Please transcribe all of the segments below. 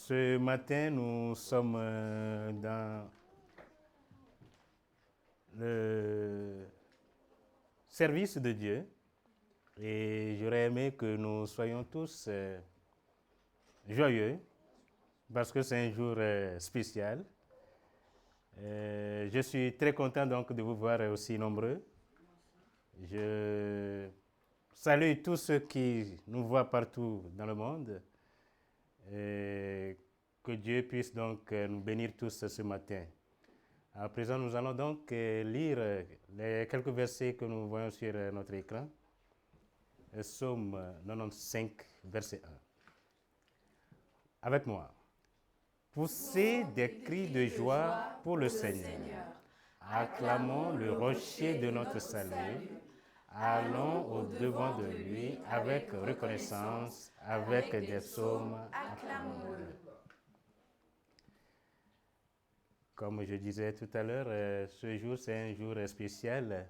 Ce matin, nous sommes dans le service de Dieu et j'aurais aimé que nous soyons tous joyeux parce que c'est un jour spécial. Je suis très content donc de vous voir aussi nombreux. Je salue tous ceux qui nous voient partout dans le monde. Que Dieu puisse donc nous bénir tous ce matin. À présent, nous allons donc lire les quelques versets que nous voyons sur notre écran. Psaume 95, verset 1. Avec moi. Poussez des cris de joie pour le Seigneur. Acclamons le rocher de notre salut. Allons au-devant de lui avec reconnaissance, avec des psaumes. Acclamons-le. Comme je disais tout à l'heure, ce jour, c'est un jour spécial.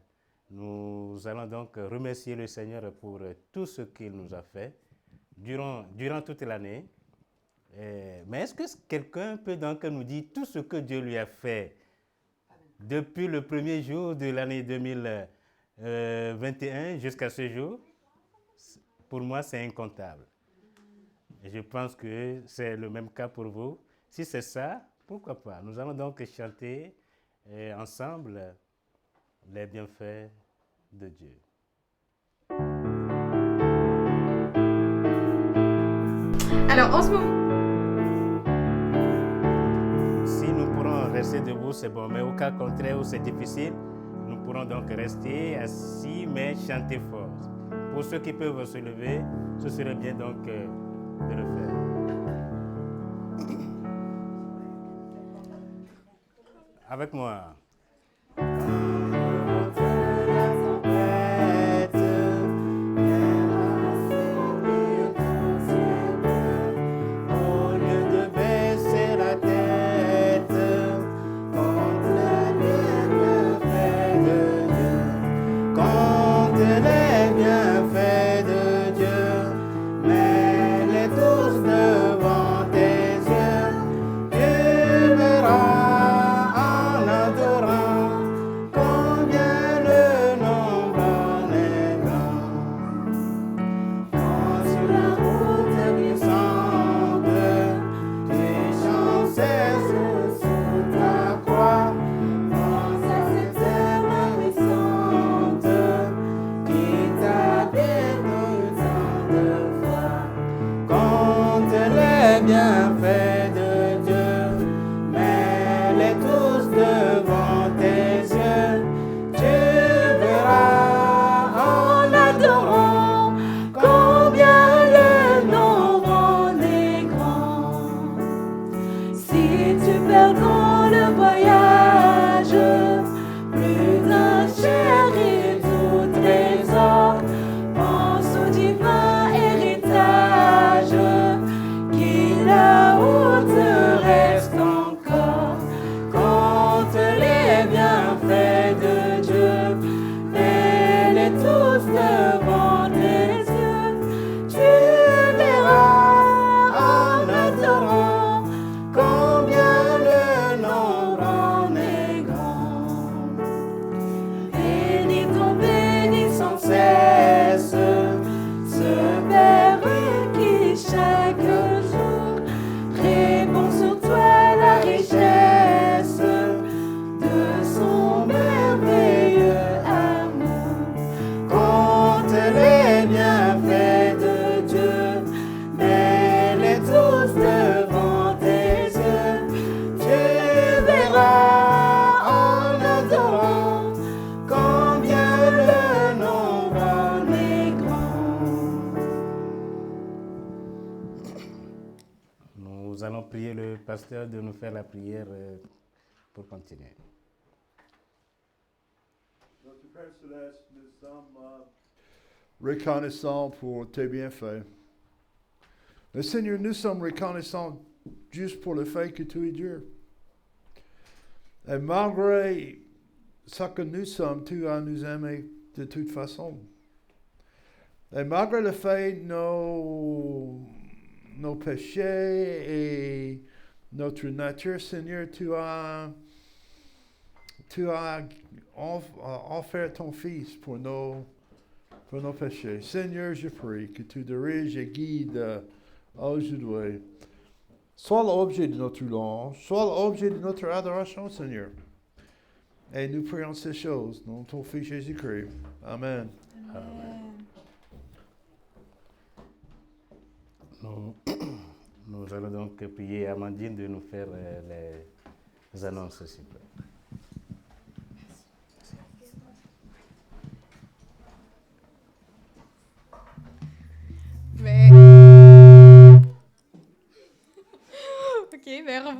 Nous allons donc remercier le Seigneur pour tout ce qu'il nous a fait durant toute l'année. Mais est-ce que quelqu'un peut donc nous dire tout ce que Dieu lui a fait depuis le premier jour de l'année 2021 jusqu'à ce jour? Pour moi, c'est incontable. Et je pense que c'est le même cas pour vous. Si c'est ça, pourquoi pas? Nous allons donc chanter ensemble les bienfaits de Dieu. Alors, en ce moment... Si nous pourrons rester debout, c'est bon. Mais au cas contraire où c'est difficile, nous pourrons donc rester assis, mais chanter fort. Pour ceux qui peuvent se lever, ce serait bien donc de le faire. Avec moi. Nous allons prier le pasteur de nous faire la prière pour continuer. Notre Père Céleste, nous sommes reconnaissants pour tes bienfaits. Mais Seigneur, nous sommes reconnaissants juste pour le fait que tu es Dieu. Et malgré ce que nous sommes, tu as nous aimé de toute façon. Et malgré le fait nos péchés et notre nature, Seigneur, tu as offert ton Fils pour nos péchés. Seigneur, je prie que tu diriges et guides aujourd'hui. Sois l'objet de notre louange, sois l'objet de notre adoration, Seigneur. Et nous prions ces choses dans ton Fils Jésus-Christ. Amen. Nous allons donc prier Amandine de nous faire les annonces, s'il vous plaît.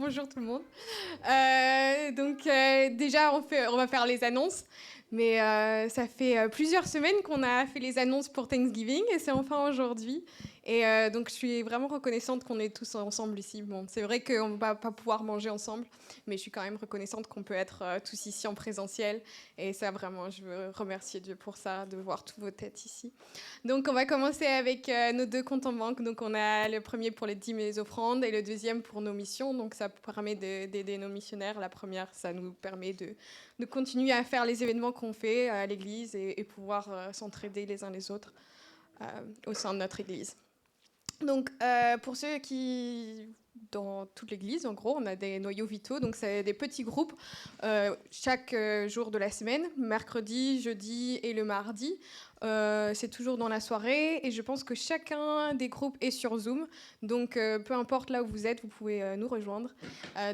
Bonjour tout le monde. Déjà, on va faire les annonces. Mais ça fait plusieurs semaines qu'on a fait les annonces pour Thanksgiving et c'est enfin aujourd'hui. Et donc, je suis vraiment reconnaissante qu'on est tous ensemble ici. Bon, c'est vrai qu'on ne va pas pouvoir manger ensemble, mais je suis quand même reconnaissante qu'on peut être tous ici en présentiel. Et ça, vraiment, je veux remercier Dieu pour ça, de voir toutes vos têtes ici. Donc, on va commencer avec nos 2 comptes en banque. Donc, on a le premier pour les dîmes et les offrandes et le deuxième pour nos missions. Donc, ça permet d'aider nos missionnaires. La première, ça nous permet de continuer à faire les événements qu'on fait à l'église et pouvoir s'entraider les uns les autres au sein de notre église. Donc, pour ceux qui, dans toute l'église, en gros, on a des noyaux vitaux, donc c'est des petits groupes chaque jour de la semaine, mercredi, jeudi et le mardi. C'est toujours dans la soirée et je pense que chacun des groupes est sur Zoom, donc peu importe là où vous êtes, vous pouvez nous rejoindre.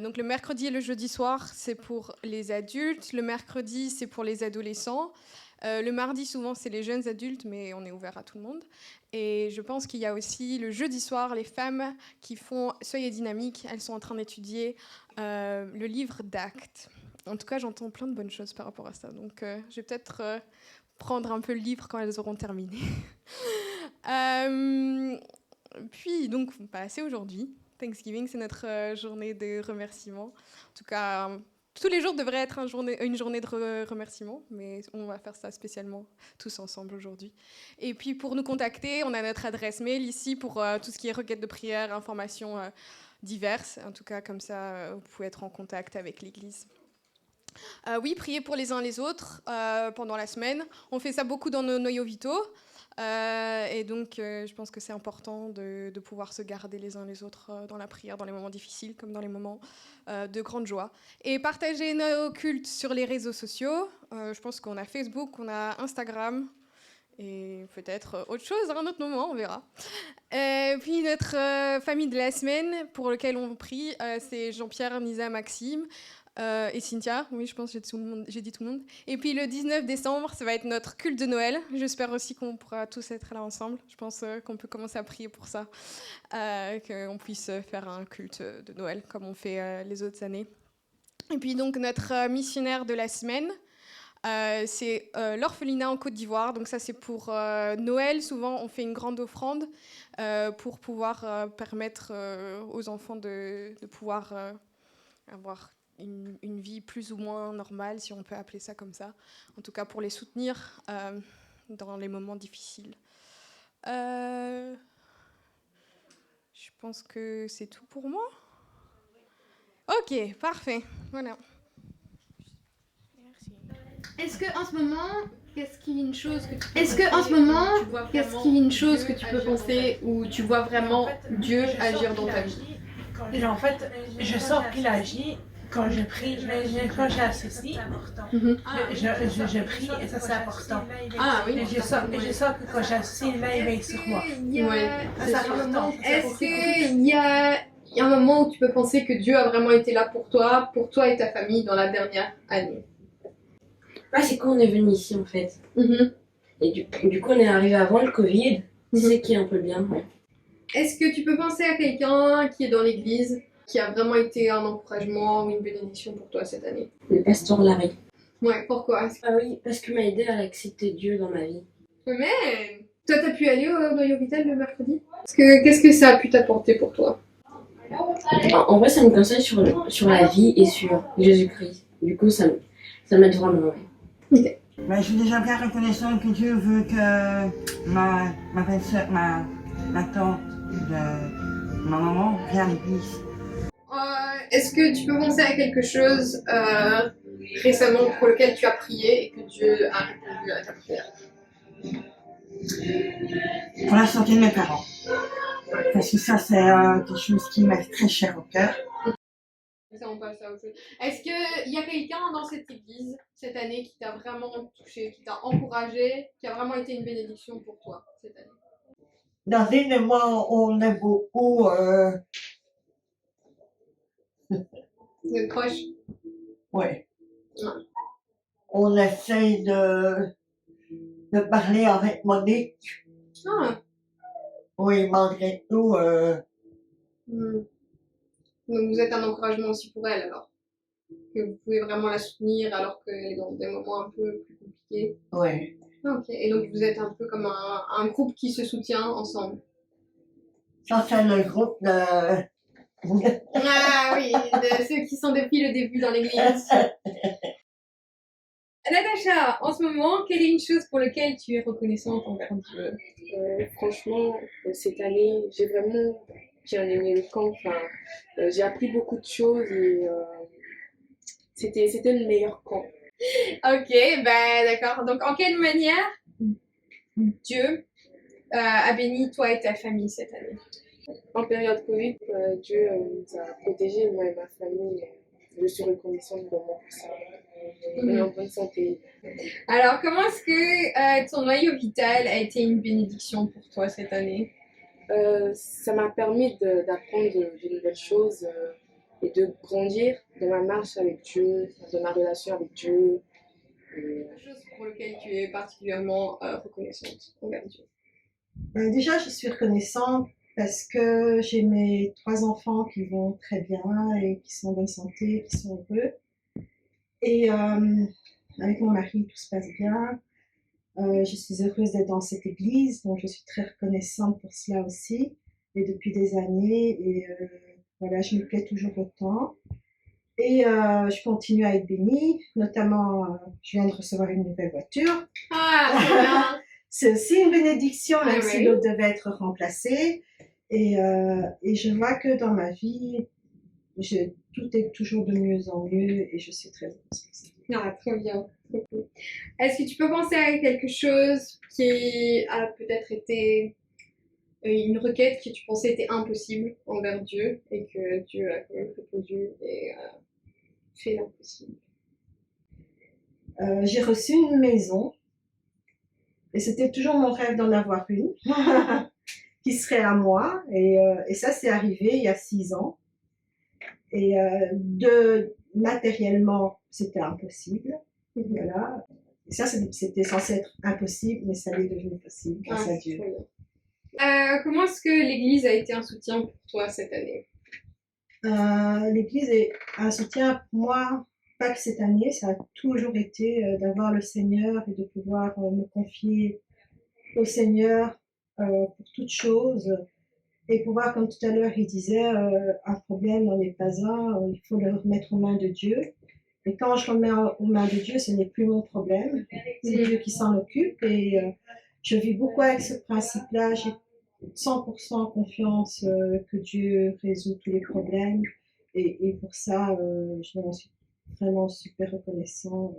Donc le mercredi et le jeudi soir, c'est pour les adultes, le mercredi, c'est pour les adolescents. Le mardi, souvent, c'est les jeunes adultes, mais on est ouvert à tout le monde. Et je pense qu'il y a aussi le jeudi soir, les femmes qui font Soyez dynamique, elles sont en train d'étudier le livre d'Actes. En tout cas, j'entends plein de bonnes choses par rapport à ça. Donc, je vais peut-être prendre un peu le livre quand elles auront terminé. Puis, donc, on va passer aujourd'hui. Thanksgiving, c'est notre journée de remerciement. En tout cas, tous les jours devraient être une journée de remerciement, mais on va faire ça spécialement tous ensemble aujourd'hui. Et puis pour nous contacter, on a notre adresse mail ici pour tout ce qui est requêtes de prière, informations diverses. En tout cas, comme ça, vous pouvez être en contact avec l'Église. Oui, prier pour les uns les autres pendant la semaine. On fait ça beaucoup dans nos noyaux vitaux. Et donc, je pense que c'est important de pouvoir se garder les uns les autres dans la prière, dans les moments difficiles comme dans les moments de grande joie. Et partager nos cultes sur les réseaux sociaux. Je pense qu'on a Facebook, on a Instagram et peut-être autre chose à un autre moment, on verra. Puis notre famille de la semaine pour laquelle on prie, c'est Jean-Pierre, Nisa, Maxime. Et Cynthia, oui, je pense que j'ai dit tout le monde. Et puis le 19 décembre, ça va être notre culte de Noël. J'espère aussi qu'on pourra tous être là ensemble. Je pense qu'on peut commencer à prier pour ça, qu'on puisse faire un culte de Noël comme on fait les autres années. Et puis donc notre missionnaire de la semaine, c'est l'orphelinat en Côte d'Ivoire. Donc ça, c'est pour Noël. Souvent, on fait une grande offrande pour pouvoir permettre aux enfants de pouvoir avoir une vie plus ou moins normale, si on peut appeler ça comme ça. En tout cas, pour les soutenir dans les moments difficiles. Je pense que c'est tout pour moi. Ok, parfait. Voilà. Merci. Est-ce qu'en ce moment, qu'est-ce qu'il y a une chose que tu peux qu'est-ce qu'il que tu peux penser où tu vois vraiment Dieu agir dans ta vie? En fait, je sens qu'il agit quand je prie, quand j'associe, je prie et ça c'est important. Ah oui. Et je sens que quand j'associe, là il veille sur moi. Ouais, c'est important. Est-ce qu'il y a un moment où tu peux penser que Dieu a vraiment été là pour toi et ta famille dans la dernière année? Ah, c'est quand on est venu ici en fait. Et du coup on est arrivé avant le Covid, c'est qui est un peu bien. Ouais. Est-ce que tu peux penser à quelqu'un qui est dans l'église, qui a vraiment été un encouragement ou une bénédiction pour toi cette année? Le pasteur Larry. Ouais, pourquoi? Ah oui, parce qu'il m'a aidé à accepter Dieu dans ma vie. Amen. Toi, t'as pu aller au noyau vital le mercredi? Qu'est-ce que ça a pu t'apporter pour toi? En vrai, ça me conseille sur la vie et sur Jésus-Christ. Du coup, ça m'aide vraiment. Ouais. Okay. Ben, je suis déjà bien reconnaissante que Dieu veut que ma belle-sœur, ma tante Ma maman vient à l'église. Est-ce que tu peux penser à quelque chose récemment pour lequel tu as prié et que Dieu a répondu à ta prière? Pour la santé de mes parents. Parce que ça, c'est quelque chose qui m'est très cher au cœur. Ça, on passe à autre chose. Est-ce qu'il y a quelqu'un dans cette église cette année qui t'a vraiment touché, qui t'a encouragé, qui a vraiment été une bénédiction pour toi cette année? Nadine et moi, on est beaucoup. Vous êtes proches? Ouais. Ouais. On essaye de parler avec Monique. Ah. Oui, malgré tout. Donc vous êtes un encouragement aussi pour elle alors? Que vous pouvez vraiment la soutenir alors qu'elle est dans des moments un peu plus compliqués? Oui. Ah, ok. Et donc vous êtes un peu comme un groupe qui se soutient ensemble? Ça, c'est le groupe de. Ah oui, de ceux qui sont depuis le début dans l'église. Natacha, en ce moment, quelle est une chose pour laquelle tu es reconnaissante envers Dieu? Franchement, cette année, j'ai vraiment bien aimé le camp. Enfin, j'ai appris beaucoup de choses et c'était le meilleur camp. Ok, bah d'accord. Donc en quelle manière Dieu a béni toi et ta famille cette année? En période Covid, Dieu nous a protégés, moi et ma famille. Je suis reconnaissante vraiment pour ça. On est en bonne santé. Alors, comment est-ce que ton noyau vital a été une bénédiction pour toi cette année? Ça m'a permis d'apprendre de nouvelles choses et de grandir dans ma marche avec Dieu, dans ma relation avec Dieu. Quelque chose pour lequel tu es particulièrement reconnaissante envers Dieu? Déjà, je suis reconnaissante parce que j'ai mes 3 enfants qui vont très bien et qui sont en bonne santé, qui sont heureux. Et avec mon mari, tout se passe bien. Je suis heureuse d'être dans cette église, donc je suis très reconnaissante pour cela aussi, et depuis des années. Et voilà, je me plais toujours autant. Et je continue à être bénie, notamment, je viens de recevoir une nouvelle voiture. Ah, c'est bien! C'est aussi une bénédiction, même Ah, si oui. l'autre devait être remplacé. Et je vois que dans ma vie, tout est toujours de mieux en mieux et je suis très heureuse pour ça. Ah, très bien. Très cool. Est-ce que tu peux penser à quelque chose qui a peut-être été une requête que tu pensais était impossible envers Dieu et que Dieu a quand même répondu et fait l'impossible? J'ai reçu une maison et c'était toujours mon rêve d'en avoir une qui serait à moi. Et ça, c'est arrivé il y a 6 ans. Et matériellement, c'était impossible. Voilà. Et ça, c'était censé être impossible, mais ça l'est devenu possible grâce à Dieu. Comment est-ce que l'Église a été un soutien pour toi cette année? L'Église est un soutien pour moi, pas que cette année, ça a toujours été d'avoir le Seigneur et de pouvoir me confier au Seigneur pour toutes choses. Et pouvoir, comme tout à l'heure, il disait, un problème n'en est pas un, il faut le remettre aux mains de Dieu. Et quand je remets aux mains de Dieu, ce n'est plus mon problème, c'est Dieu qui s'en occupe. Et je vis beaucoup avec ce principe-là, j'ai 100% confiance que Dieu résout tous les problèmes. Et pour ça, je suis vraiment super reconnaissant.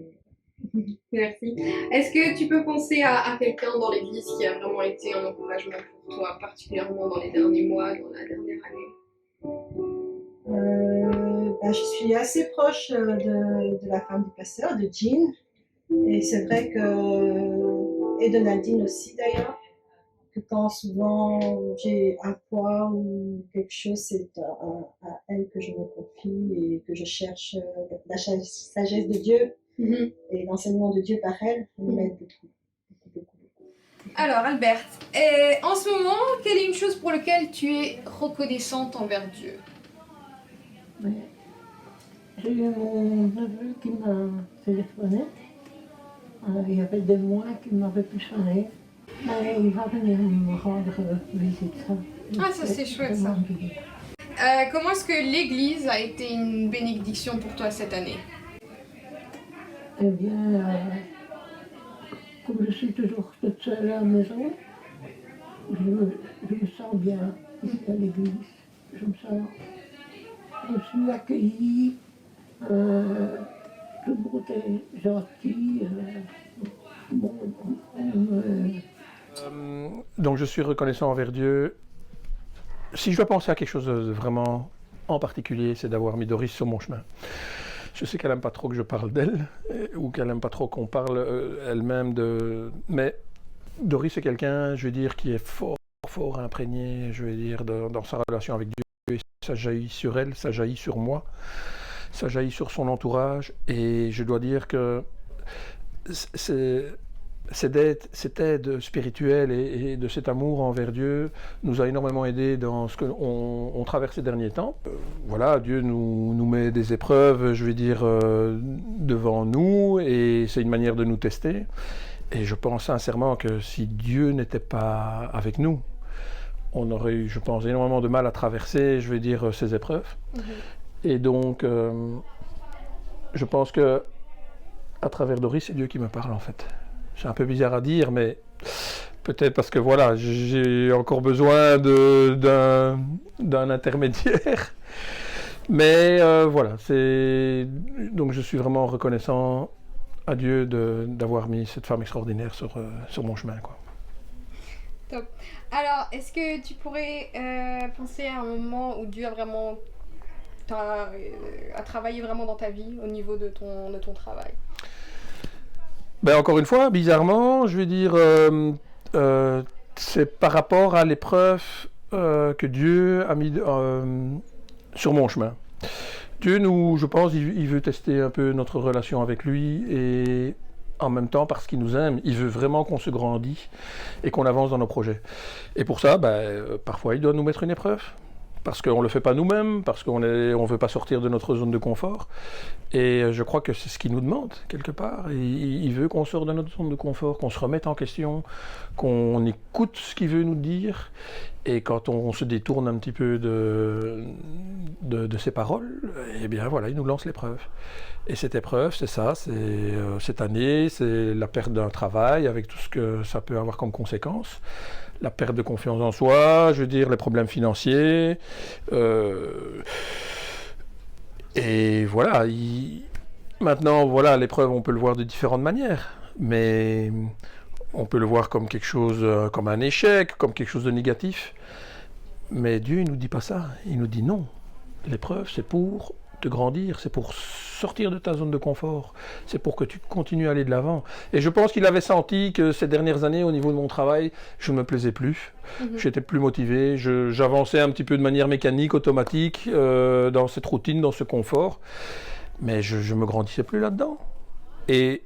Merci. Est-ce que tu peux penser à quelqu'un dans l'Église qui a vraiment été un encouragement pour toi, particulièrement dans les derniers mois, dans la dernière année? Je suis assez proche de la femme du pasteur, de Jean. Et c'est vrai que, et de Nadine aussi d'ailleurs, que quand souvent j'ai un poids ou quelque chose, c'est à elle que je me confie et que je cherche la sagesse de Dieu et l'enseignement de Dieu par elle m'aide beaucoup. Alors Albert, en ce moment, quelle est une chose pour laquelle tu es reconnaissante envers Dieu? J'ai eu mon neveu qui m'a téléphoné. Il y avait des mois qu'il m'avait plus sonné. Mais il va venir me rendre visite. Ah, ça c'est chouette ça. Comment est-ce que l'Église a été une bénédiction pour toi cette année? Eh bien, comme je suis toujours toute seule à la maison, je me sens bien ici à l'église. je suis accueillie, tout le monde est gentil. Bon, donc je suis reconnaissant envers Dieu. Si je dois penser à quelque chose de vraiment en particulier, c'est d'avoir mis Doris sur mon chemin. Je sais qu'elle n'aime pas trop que je parle d'elle, ou qu'elle n'aime pas trop qu'on parle elle-même de... Mais Doris, c'est quelqu'un, je veux dire, qui est fort imprégné, je veux dire, dans sa relation avec Dieu. Et ça jaillit sur elle, ça jaillit sur moi, ça jaillit sur son entourage. Et je dois dire que cette aide spirituelle et de cet amour envers Dieu nous a énormément aidé dans ce qu'on traverse ces derniers temps. Voilà, Dieu nous met des épreuves, je vais dire, devant nous, et c'est une manière de nous tester. Et je pense sincèrement que si Dieu n'était pas avec nous, on aurait eu, je pense, énormément de mal à traverser, je vais dire, ces épreuves. Et donc, je pense que à travers Doris, c'est Dieu qui me parle en fait. C'est un peu bizarre à dire, mais peut-être parce que voilà, j'ai encore besoin d'un intermédiaire. Mais voilà, donc je suis vraiment reconnaissant à Dieu d'avoir mis cette femme extraordinaire sur mon chemin, quoi. Top. Alors, est-ce que tu pourrais penser à un moment où Dieu a travaillé vraiment dans ta vie au niveau de ton travail? Ben encore une fois, bizarrement, je vais dire, c'est par rapport à l'épreuve que Dieu a mis sur mon chemin. Dieu je pense, il veut tester un peu notre relation avec lui, et en même temps, parce qu'il nous aime, il veut vraiment qu'on se grandisse et qu'on avance dans nos projets. Et pour ça, parfois, il doit nous mettre une épreuve. Parce qu'on ne le fait pas nous-mêmes, parce qu'on ne veut pas sortir de notre zone de confort. Et je crois que c'est ce qu'il nous demande, quelque part. Il veut qu'on sorte de notre zone de confort, qu'on se remette en question, qu'on écoute ce qu'il veut nous dire. Et quand on se détourne un petit peu de ses paroles, eh bien voilà, il nous lance l'épreuve. Et cette épreuve, c'est ça, c'est cette année, c'est la perte d'un travail, avec tout ce que ça peut avoir comme conséquence. La perte de confiance en soi, je veux dire, les problèmes financiers. Et voilà, maintenant, voilà, l'épreuve, on peut le voir de différentes manières. Mais on peut le voir comme quelque chose, comme un échec, comme quelque chose de négatif. Mais Dieu, il ne nous dit pas ça. Il nous dit non. L'épreuve, c'est pour te grandir, c'est pour sortir de ta zone de confort, c'est pour que tu continues à aller de l'avant. Et je pense qu'il avait senti que ces dernières années, au niveau de mon travail, je ne me plaisais plus. J'étais plus motivé, j'avançais un petit peu de manière mécanique, automatique, dans cette routine, dans ce confort. Mais je ne me grandissais plus là-dedans. Et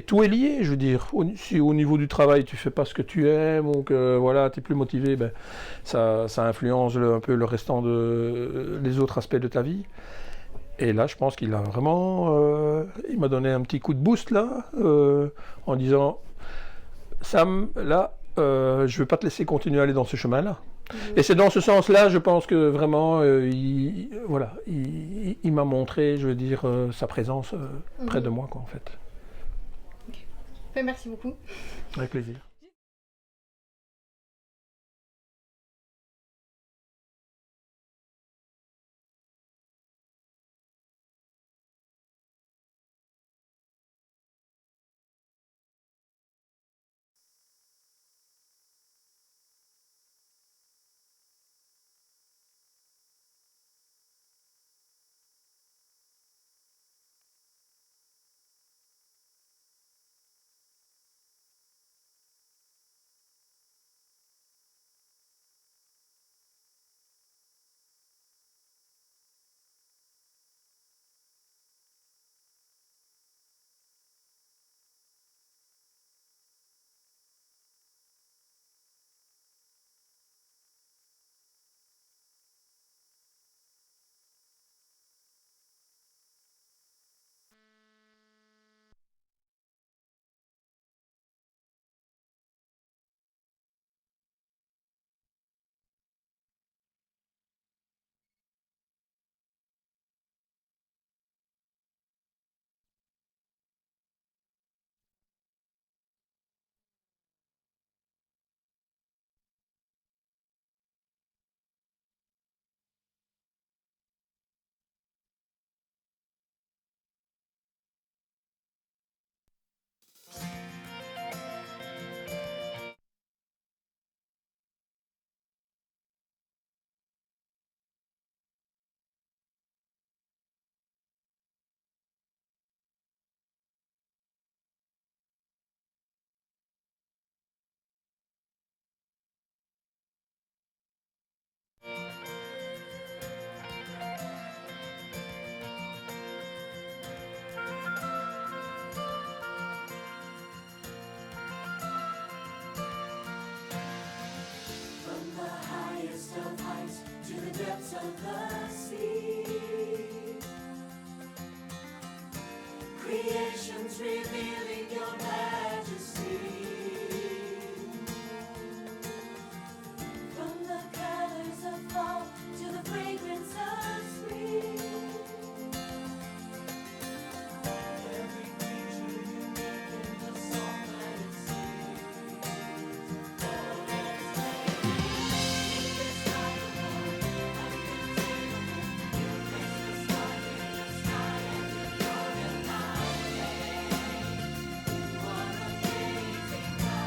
tout est lié, je veux dire. Si au niveau du travail, tu ne fais pas ce que tu aimes, ou que voilà, tu n'es plus motivé, ça influence un peu le restant les autres aspects de ta vie. Et là, je pense qu'il a vraiment... il m'a donné un petit coup de boost, là, en disant « Sam, là, je ne vais pas te laisser continuer à aller dans ce chemin-là. » Et c'est dans ce sens-là, je pense que vraiment, il m'a montré, je veux dire, sa présence près de moi, quoi, en fait. Okay. Merci beaucoup. Avec plaisir. creation's revealing your majesty. From the colors of fall to the fragrance of spring, every creature unique in the song that it sings. Oh, let's make indescribable, uncontainable. You place the stars in the sky and you know them by name. You are amazing, God.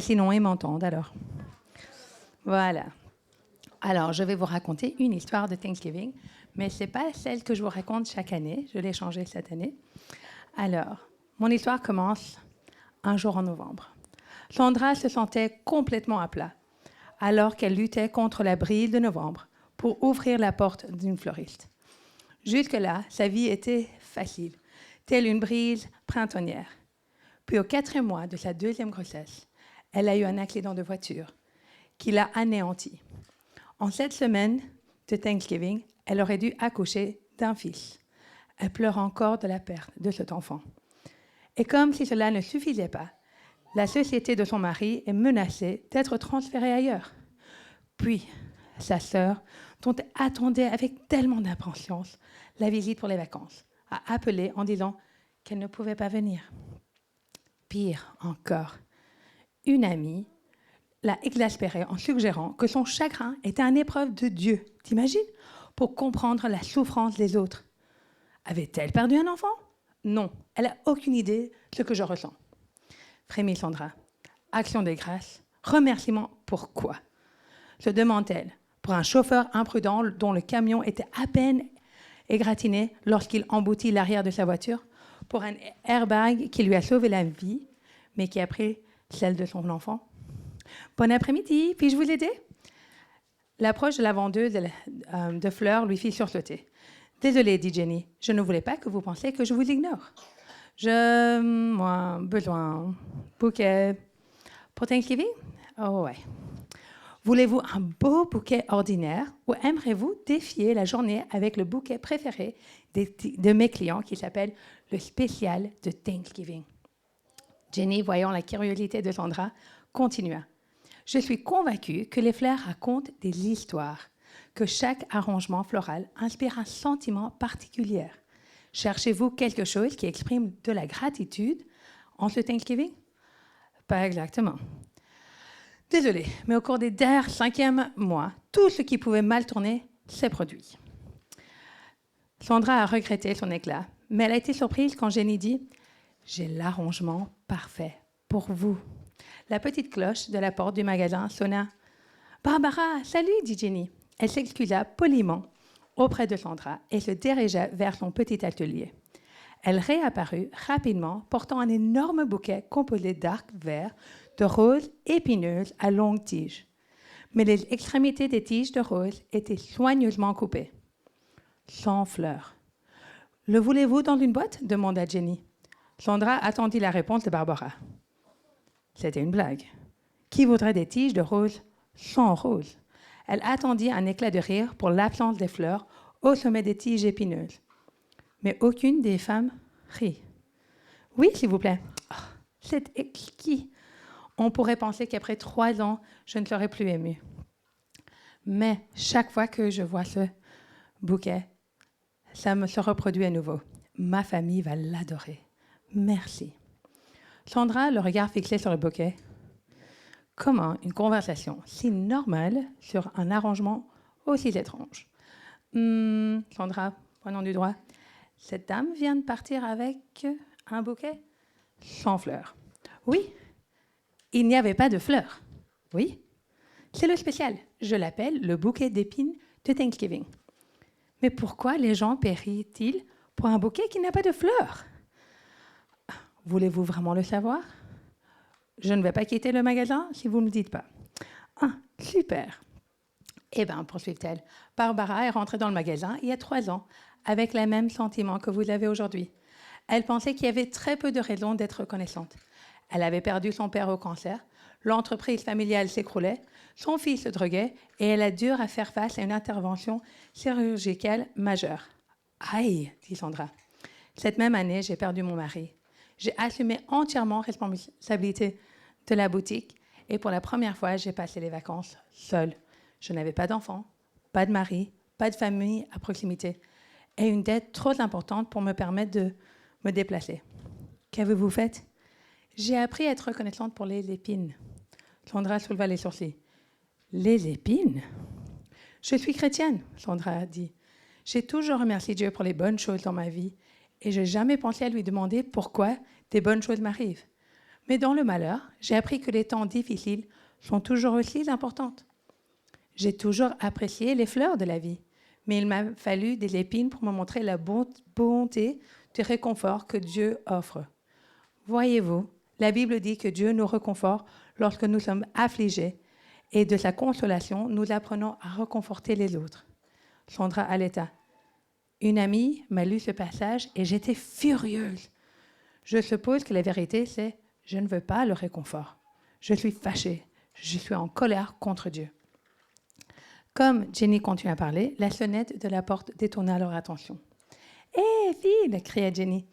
Sinon, ils m'entendent alors. Voilà. Alors, je vais vous raconter une histoire de Thanksgiving, mais ce n'est pas celle que je vous raconte chaque année. Je l'ai changée cette année. Alors, mon histoire commence un jour en novembre. Sandra se sentait complètement à plat, alors qu'elle luttait contre la brise de novembre pour ouvrir la porte d'une fleuriste. Jusque-là, sa vie était facile. telle une brise printanière. Puis au 4e mois de sa 2e grossesse, elle a eu un accident de voiture qui l'a anéantie. En cette semaine de Thanksgiving, elle aurait dû accoucher d'un fils. Elle pleure encore de la perte de cet enfant. Et comme si cela ne suffisait pas, la société de son mari est menacée d'être transférée ailleurs. Puis, sa sœur, dont elle attendait avec tellement d'impatience la visite pour les vacances, a appelé en disant qu'elle ne pouvait pas venir. Pire encore, une amie l'a exaspérée en suggérant que son chagrin était une épreuve de Dieu, t'imagines, pour comprendre la souffrance des autres. Avait-elle perdu un enfant? Non, elle n'a aucune idée de ce que je ressens. Frémit Sandra. Action de grâce. Remerciement pour quoi? Se demande-t-elle. Pour un chauffeur imprudent dont le camion était à peine égratigné lorsqu'il emboutit l'arrière de sa voiture? Pour un airbag qui lui a sauvé la vie, mais qui a pris celle de son enfant? Bon après-midi, puis-je vous aider? L'approche de la vendeuse de fleurs lui fit sursauter. Désolée, dit Jenny, je ne voulais pas que vous pensiez que je vous ignore. Besoin. Bouquet. Pour Thanksgiving? Oh ouais. Voulez-vous un beau bouquet ordinaire ou aimeriez-vous défier la journée avec le bouquet préféré de mes clients qui s'appelle le spécial de Thanksgiving? Jenny, voyant la curiosité de Sandra, continua. Je suis convaincue que les fleurs racontent des histoires, que chaque arrangement floral inspire un sentiment particulier. Cherchez-vous quelque chose qui exprime de la gratitude en ce Thanksgiving? Pas exactement. Désolée, mais au cours des derniers 5e mois, tout ce qui pouvait mal tourner s'est produit. Sandra a regretté son éclat, mais elle a été surprise quand Jenny dit « J'ai l'arrangement parfait pour vous ». La petite cloche de la porte du magasin sonna. « Barbara, salut !» dit Jenny. Elle s'excusa poliment auprès de Sandra et se dirigea vers son petit atelier. Elle réapparut rapidement, portant un énorme bouquet composé d'arcs verts, de roses épineuses à longues tiges. Mais les extrémités des tiges de roses étaient soigneusement coupées. Sans fleurs. « Le voulez-vous dans une boîte ?» demanda Jenny. Sandra attendit la réponse de Barbara. C'était une blague. Qui voudrait des tiges de roses sans roses? Elle attendit un éclat de rire pour l'absence des fleurs au sommet des tiges épineuses. Mais aucune des femmes rit. « Oui, s'il vous plaît. Oh, c'est exquis. On pourrait penser qu'après 3 ans, je ne serais plus émue. Mais chaque fois que je vois ce bouquet, ça me se reproduit à nouveau. Ma famille va l'adorer. Merci. » Sandra, le regard fixé sur le bouquet. Comment une conversation si normale sur un arrangement aussi étrange? Sandra, prenons du droit. Cette dame vient de partir avec un bouquet sans fleurs. Oui, il n'y avait pas de fleurs. Oui, c'est le spécial. Je l'appelle le bouquet d'épines de Thanksgiving. Mais pourquoi les gens paieraient-ils pour un bouquet qui n'a pas de fleurs? Voulez-vous vraiment le savoir? Je ne vais pas quitter le magasin si vous ne me dites pas. Ah, super. Eh bien, poursuivit-elle, Barbara est rentrée dans le magasin il y a 3 ans, avec le même sentiment que vous avez aujourd'hui. Elle pensait qu'il y avait très peu de raisons d'être reconnaissante. Elle avait perdu son père au cancer, l'entreprise familiale s'écroulait, son fils se droguait et elle a dû faire face à une intervention chirurgicale majeure. « Aïe !» dit Sandra. « Cette même année, j'ai perdu mon mari. J'ai assumé entièrement la responsabilité de la boutique et pour la première fois, j'ai passé les vacances seule. Je n'avais pas d'enfant, pas de mari, pas de famille à proximité et une dette trop importante pour me permettre de me déplacer. Qu'avez-vous fait? J'ai appris à être reconnaissante pour les épines. » Sandra souleva les sourcils. « Les épines? Je suis chrétienne, » Sandra a dit. « J'ai toujours remercié Dieu pour les bonnes choses dans ma vie et je n'ai jamais pensé à lui demander pourquoi des bonnes choses m'arrivent. Mais dans le malheur, j'ai appris que les temps difficiles sont toujours aussi importantes. J'ai toujours apprécié les fleurs de la vie, mais il m'a fallu des épines pour me montrer la bonté du réconfort que Dieu offre. Voyez-vous, la Bible dit que Dieu nous réconforte lorsque nous sommes affligés et de sa consolation, nous apprenons à réconforter les autres. » Sandra allaita. « Une amie m'a lu ce passage et j'étais furieuse. Je suppose que la vérité, c'est « je ne veux pas le réconfort. Je suis fâchée. Je suis en colère contre Dieu. » Comme Jenny continue à parler, la sonnette de la porte détourna leur attention. « Hé, fille !» cria Jenny,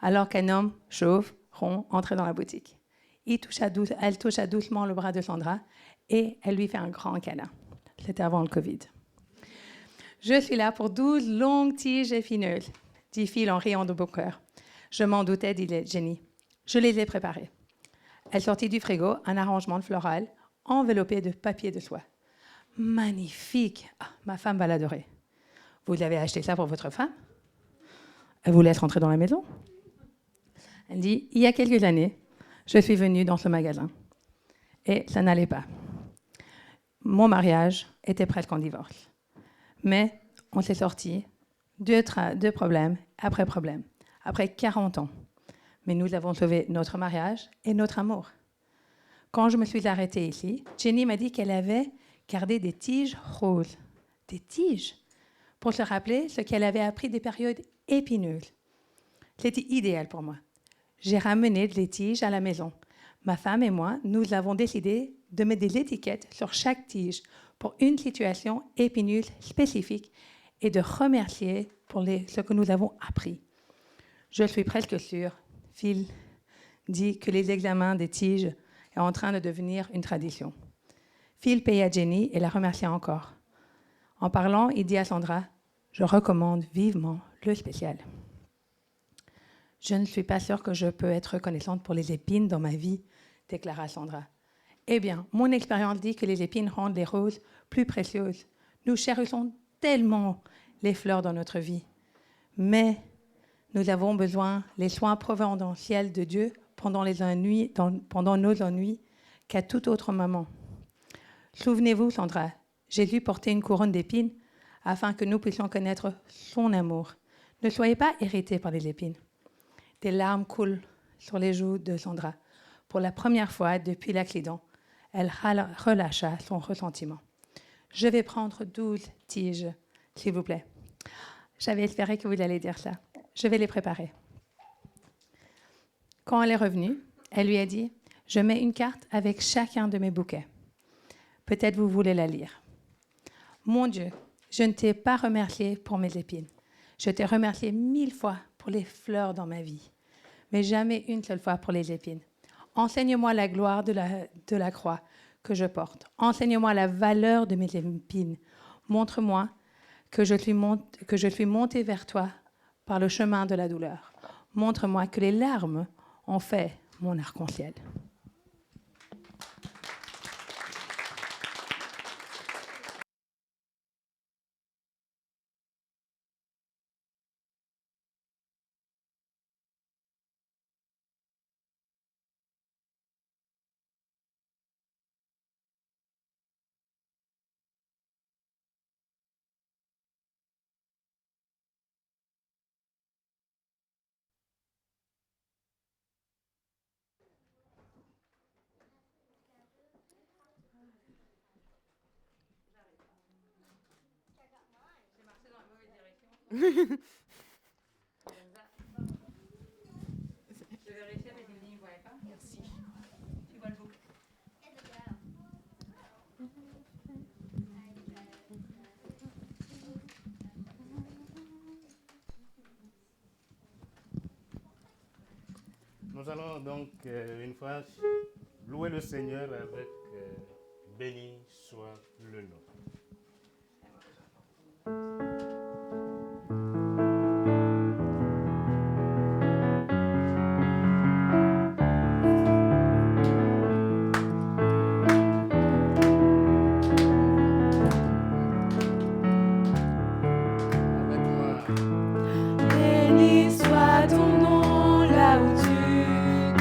alors qu'un homme chauve, rond, entrait dans la boutique. Elle toucha doucement le bras de Sandra et elle lui fait un grand câlin. C'était avant le Covid. « Je suis là pour 12 longues tiges épineuses, dit Phil en riant de bon cœur. Je m'en doutais, dit Jenny. Je les ai préparées. Elle sortit du frigo un arrangement floral enveloppé de papier de soie. Magnifique! Ah, ma femme va l'adorer. Vous avez acheté ça pour votre femme? Elle vous laisse rentrer dans la maison? Elle dit, il y a quelques années, je suis venue dans ce magasin et ça n'allait pas. Mon mariage était presque en divorce. Mais on s'est sortis, deux problèmes après problème, après 40 ans. Mais nous avons sauvé notre mariage et notre amour. Quand je me suis arrêtée ici, Jenny m'a dit qu'elle avait gardé des tiges roses. Des tiges, pour se rappeler ce qu'elle avait appris des périodes épineuses. C'était idéal pour moi. J'ai ramené des tiges à la maison. Ma femme et moi, nous avons décidé de mettre des étiquettes sur chaque tige pour une situation épineuse spécifique et de remercier pour ce que nous avons appris. Je suis presque sûre, Phil dit que les examens des tiges est en train de devenir une tradition. Phil paya Jenny et la remercia encore. En parlant, il dit à Sandra, « Je recommande vivement le spécial. » Je ne suis pas sûre que je peux être reconnaissante pour les épines dans ma vie, déclara Sandra. Eh bien, mon expérience dit que les épines rendent les roses plus précieuses. Nous chérissons tellement les fleurs dans notre vie. Mais nous avons besoin des soins providentiels de Dieu pendant nos ennuis qu'à tout autre moment. Souvenez-vous, Sandra, Jésus portait une couronne d'épines afin que nous puissions connaître son amour. Ne soyez pas irrités par les épines. Des larmes coulent sur les joues de Sandra. Pour la première fois depuis l'accident, elle relâcha son ressentiment. « Je vais prendre 12 tiges, s'il vous plaît. » J'avais espéré que vous alliez dire ça. Je vais les préparer. Quand elle est revenue, elle lui a dit « Je mets une carte avec chacun de mes bouquets. Peut-être vous voulez la lire. Mon Dieu, je ne t'ai pas remercié pour mes épines. Je t'ai remercié 1000 fois pour les fleurs dans ma vie, mais jamais une seule fois pour les épines. Enseigne-moi la gloire de la croix que je porte. Enseigne-moi la valeur de mes épines. Montre-moi que je suis montée vers toi par le chemin de la douleur. Montre-moi que les larmes ont fait mon arc-en-ciel. Nous allons donc une fois louer le Seigneur avec béni soit le nom. Béni soit ton nom là où tu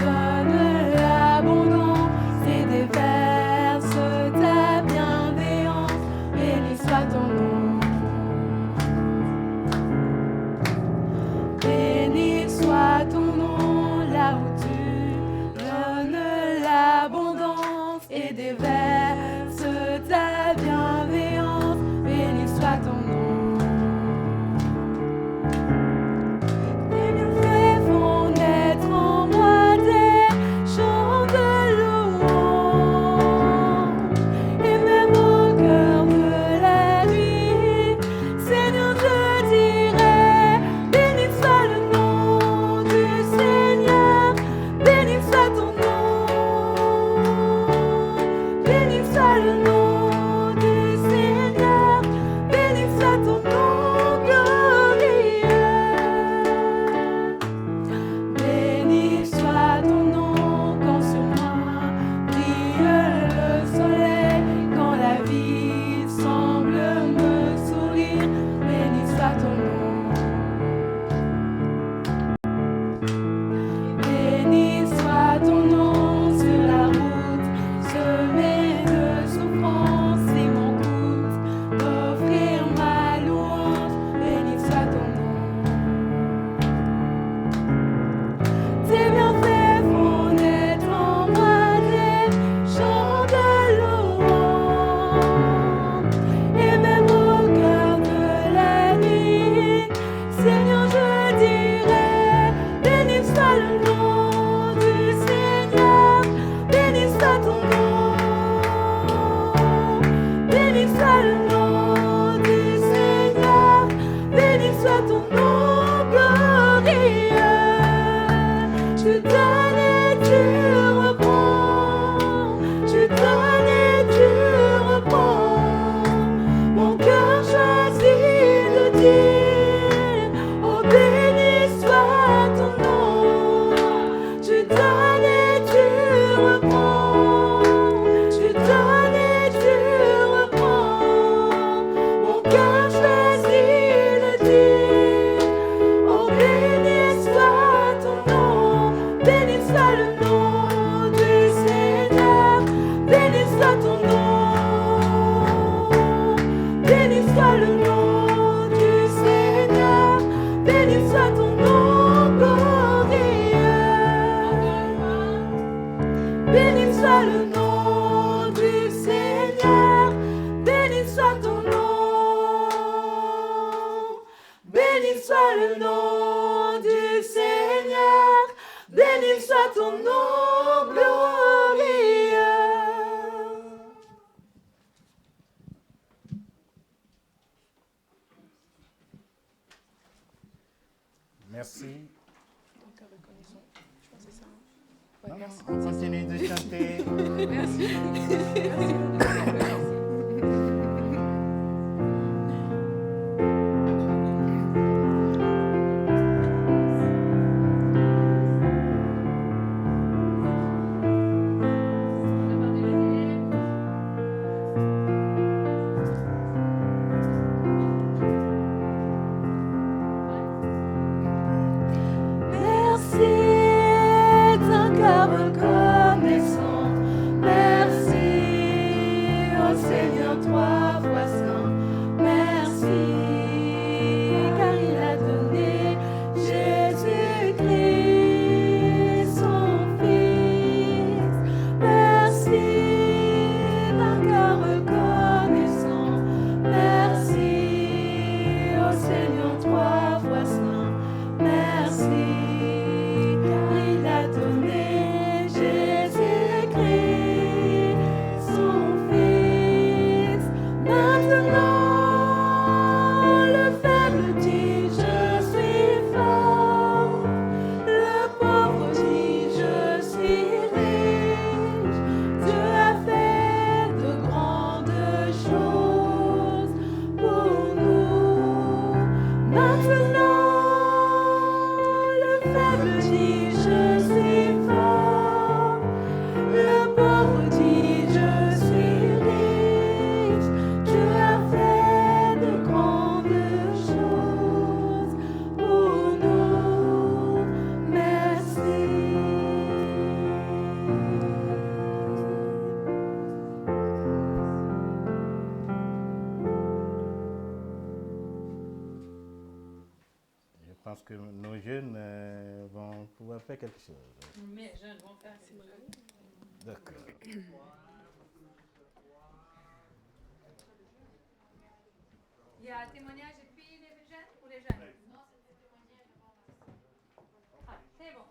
donnes l'abondance et déverses ta bienveillance. Béni soit ton nom. Béni soit ton nom là où tu donnes l'abondance et déverses ta bienveillance. Béni soit ton nom. le nom du Seigneur, béni soit ton nom. Béni soit le nom du Seigneur, béni soit ton nom glorieux. Tu donnes et tu reprends, tu donnes et tu reprends. Mon cœur choisit de dire, oh béni soit ton nom. Tu donnes et tu reprends, tu donnes et tu reprends. Mon cœur choisit de dire, oh béni soit ton nom. Béni soit le nom du Seigneur, béni soit ton nom. Béni soit le nom du Seigneur, béni soit ton nom glorieux. Béni soit le nom du Seigneur, béni soit ton nom. Béni soit le nom du Seigneur, béni soit ton nom glorieux. Merci. Je pense que c'est ça. Ouais, Non, merci. on continue de chanter. Merci. Merci d'un cœur reconnaissant. Merci au Seigneur trois fois saint. Merci car il a donné Jésus-Christ son Fils. Merci d'un cœur reconnaissant. Merci au Seigneur trois fois saint. Merci car il a donné Jésus-Christ son Fils. Maintenant le faible dit je suis fort, le pauvre dit je suis riche. Dieu a fait de grandes choses pour nous. Maintenant le faible dit je suis fort, le pauvre dit je suis riche. Dieu a fait de grandes choses pour nous. Merci. Je pense que nos jeunes vont pouvoir faire quelque chose. Mes jeunes vont faire ces D'accord. Il y a un témoignage et puis les jeunes ou les jeunes? Ah, c'est bon.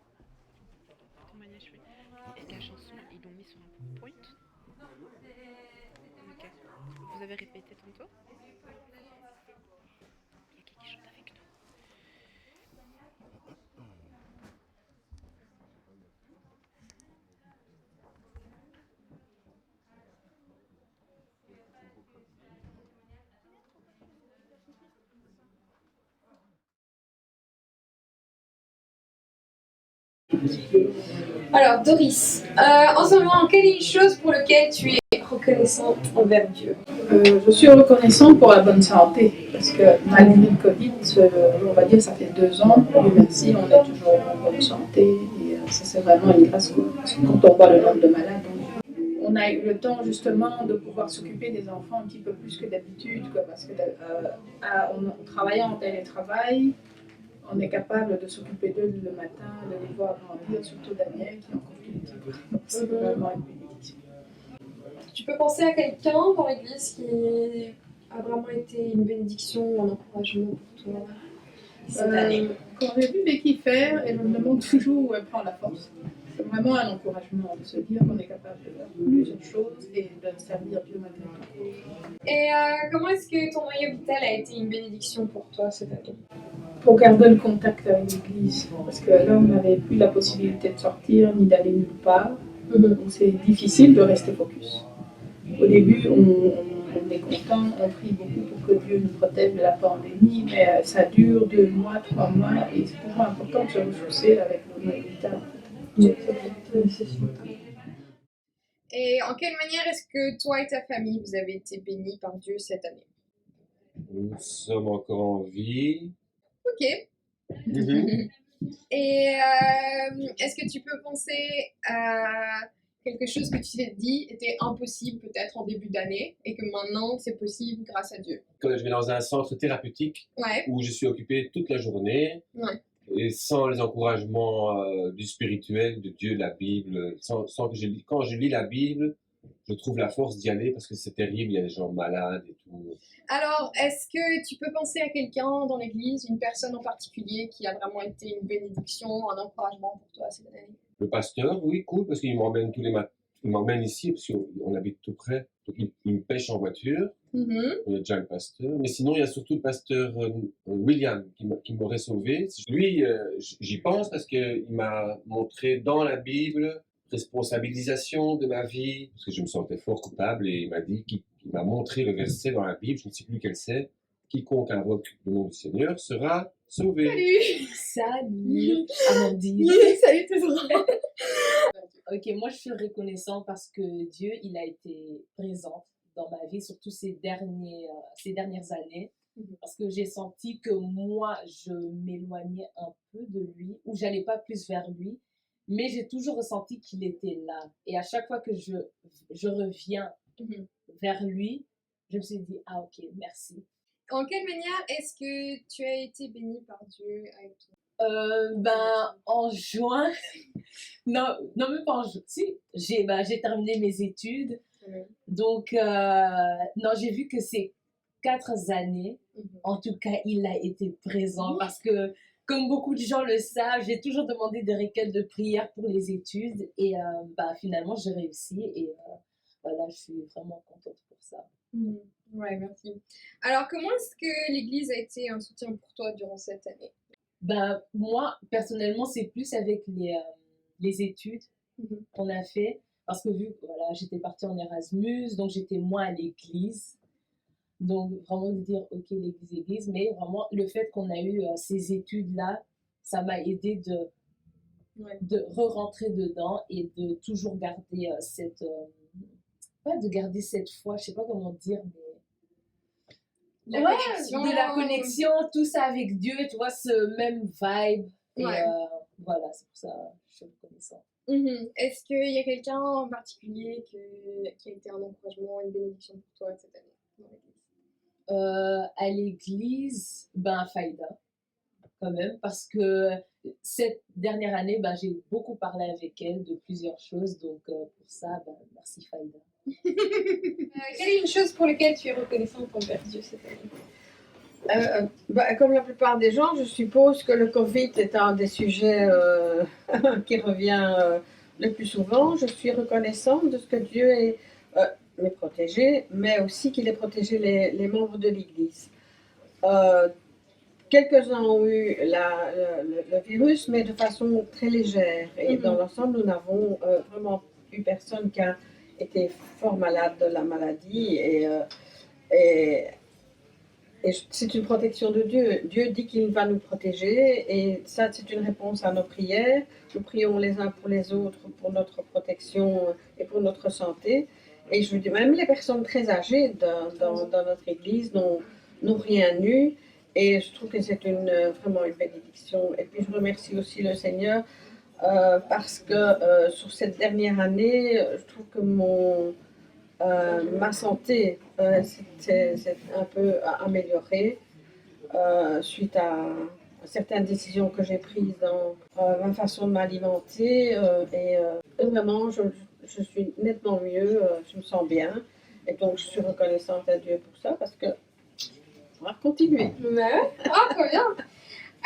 Témoignage, oui. Et la chanson, ils l'ont mis sur un PowerPoint. Ok. Vous avez répété tantôt? Il y a quelqu'un qui chante avec nous. Alors, Doris, en ce moment, quelle est une chose pour laquelle tu es reconnaissant envers Dieu? Je suis reconnaissante pour la bonne santé, parce que malgré le Covid, on va dire ça fait 2 ans, et merci, on est toujours en bonne santé, et ça c'est vraiment une grâce quand on voit le nombre de malades. On a eu le temps justement de pouvoir s'occuper des enfants un petit peu plus que d'habitude, parce que en travaillant en télétravail, on est capable de s'occuper d'eux le matin, de les voir grandir, surtout Daniel qui est encore tout petit. C'est vraiment une bénédiction. Tu peux penser à quelqu'un dans l'église qui a vraiment été une bénédiction ou un encouragement pour toi cette année? quand j'ai vu Becky faire, elle me demande toujours où elle prend la force. C'est vraiment un encouragement de se dire qu'on est capable de faire plusieurs choses et de servir Dieu malgré tout. Et comment est-ce que ton noyau vital a été une bénédiction pour toi cette année? Pour garder le contact avec l'Église, parce que là, on n'avait plus la possibilité de sortir ni d'aller nulle part. Donc c'est difficile de rester focus. Au début, on est content, on prie beaucoup pour que Dieu nous protège de la pandémie, mais ça dure 2 mois, 3 mois, et c'est toujours important de se ressourcer avec nos noyaux vital. Et en quelle manière est-ce que toi et ta famille, vous avez été bénis par Dieu cette année? Nous sommes encore en vie. Ok. Mhm. Et est-ce que tu peux penser à quelque chose que tu t'es dit était impossible peut-être en début d'année et que maintenant c'est possible grâce à Dieu? Quand je vais dans un centre thérapeutique Ouais. où je suis occupé toute la journée Ouais. et sans les encouragements du spirituel, de Dieu, de la Bible, sans que quand je lis la Bible, je trouve la force d'y aller parce que c'est terrible, il y a des gens malades et tout. Alors, est-ce que tu peux penser à quelqu'un dans l'église, une personne en particulier qui a vraiment été une bénédiction, un encouragement pour toi cette année? Le pasteur, oui, cool, parce qu'il m'emmène tous les matins. Il m'emmène ici parce qu'on habite tout près. Donc il me pêche en voiture. Mhm. Il y a déjà le pasteur. Mais sinon, il y a surtout le pasteur William qui m'aurait sauvé. Lui, j'y pense parce qu'il m'a montré dans la Bible responsabilisation de ma vie, parce que je me sentais fort coupable, et il m'a dit, il m'a montré le verset dans la Bible, je ne sais plus quel c'est, quiconque invoque le nom du Seigneur sera sauvé. Salut! Salut, Amandine. Salut tout le monde! Ok, moi je suis reconnaissant parce que Dieu, il a été présent dans ma vie, surtout ces dernières années, parce que j'ai senti que moi, je m'éloignais un peu de lui, ou j'allais pas plus vers lui, mais j'ai toujours ressenti qu'il était là. Et à chaque fois que je reviens vers lui, je me suis dit, ah ok, merci. En quelle manière est-ce que tu as été bénie par Dieu avec toi? En juin, non, même pas en juin, si, j'ai terminé mes études, donc non, j'ai vu que ces 4 années, en tout cas, il a été présent parce que, comme beaucoup de gens le savent, j'ai toujours demandé des requêtes de prière pour les études et finalement, j'ai réussi et voilà, je suis vraiment contente pour ça. Ouais, merci. Alors, comment est-ce que l'Église a été un soutien pour toi durant cette année? Moi, personnellement, c'est plus avec les études qu'on a fait. Parce que vu que voilà, j'étais partie en Erasmus, donc j'étais moins à l'église. Donc vraiment de dire, ok, l'église, mais vraiment le fait qu'on a eu ces études-là, ça m'a aidé de re-rentrer dedans et de toujours garder pas de garder cette foi, je sais pas comment dire, mais de la connexion, tout ça avec Dieu, tu vois, ce même vibe. Et voilà, c'est pour ça que je suis reconnaissante. Est-ce qu'il y a quelqu'un en particulier qui a été un encouragement, une bénédiction pour toi cette année dans l'église? À l'église, Faïda, quand même, parce que cette dernière année, j'ai beaucoup parlé avec elle de plusieurs choses, donc pour ça, merci Faïda. Quelle est une chose pour laquelle tu es reconnaissante envers Dieu cette année? Comme la plupart des gens, je suppose que le Covid est un des sujets qui revient le plus souvent. Je suis reconnaissante de ce que Dieu m'ait protégé, mais aussi qu'il ait protégé les membres de l'Église. Quelques-uns ont eu le virus, mais de façon très légère. Et dans l'ensemble, nous n'avons vraiment eu personne qui a été fort malade de la maladie. Et c'est une protection de Dieu. Dieu dit qu'il va nous protéger et ça, c'est une réponse à nos prières. Nous prions les uns pour les autres pour notre protection et pour notre santé. Et je vous dis, même les personnes très âgées dans notre église n'ont rien eu. Et je trouve que c'est vraiment une bénédiction. Et puis je remercie aussi le Seigneur parce que sur cette dernière année, je trouve que ma santé s'est un peu améliorée suite à certaines décisions que j'ai prises dans ma façon de m'alimenter et vraiment je suis nettement mieux, je me sens bien et donc je suis reconnaissante à Dieu pour ça parce que on va continuer. Ah, très bien.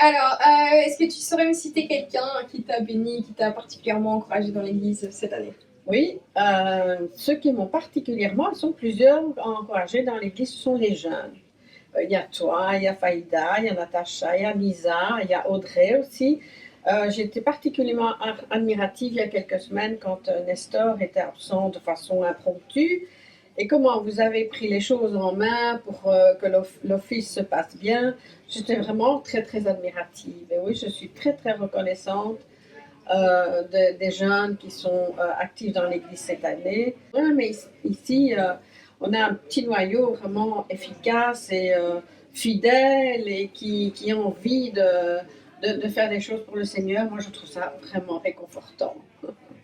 Alors, est-ce que tu saurais me citer quelqu'un qui t'a béni, qui t'a particulièrement encouragé dans l'Église cette année? Oui, ceux qui m'ont particulièrement, ils sont plusieurs encouragés dans l'Église, ce sont les jeunes. Il y a toi, il y a Faïda, il y a Natacha, il y a Lisa, il y a Audrey aussi. J'étais particulièrement admirative il y a quelques semaines quand Nestor était absent de façon impromptue. Et comment vous avez pris les choses en main pour que l'office se passe bien. J'étais vraiment très, très admirative. Et oui, je suis très, très reconnaissante des jeunes qui sont actifs dans l'Église cette année. Ouais, mais ici, on a un petit noyau vraiment efficace et fidèle et qui a envie de faire des choses pour le Seigneur. Moi, je trouve ça vraiment réconfortant.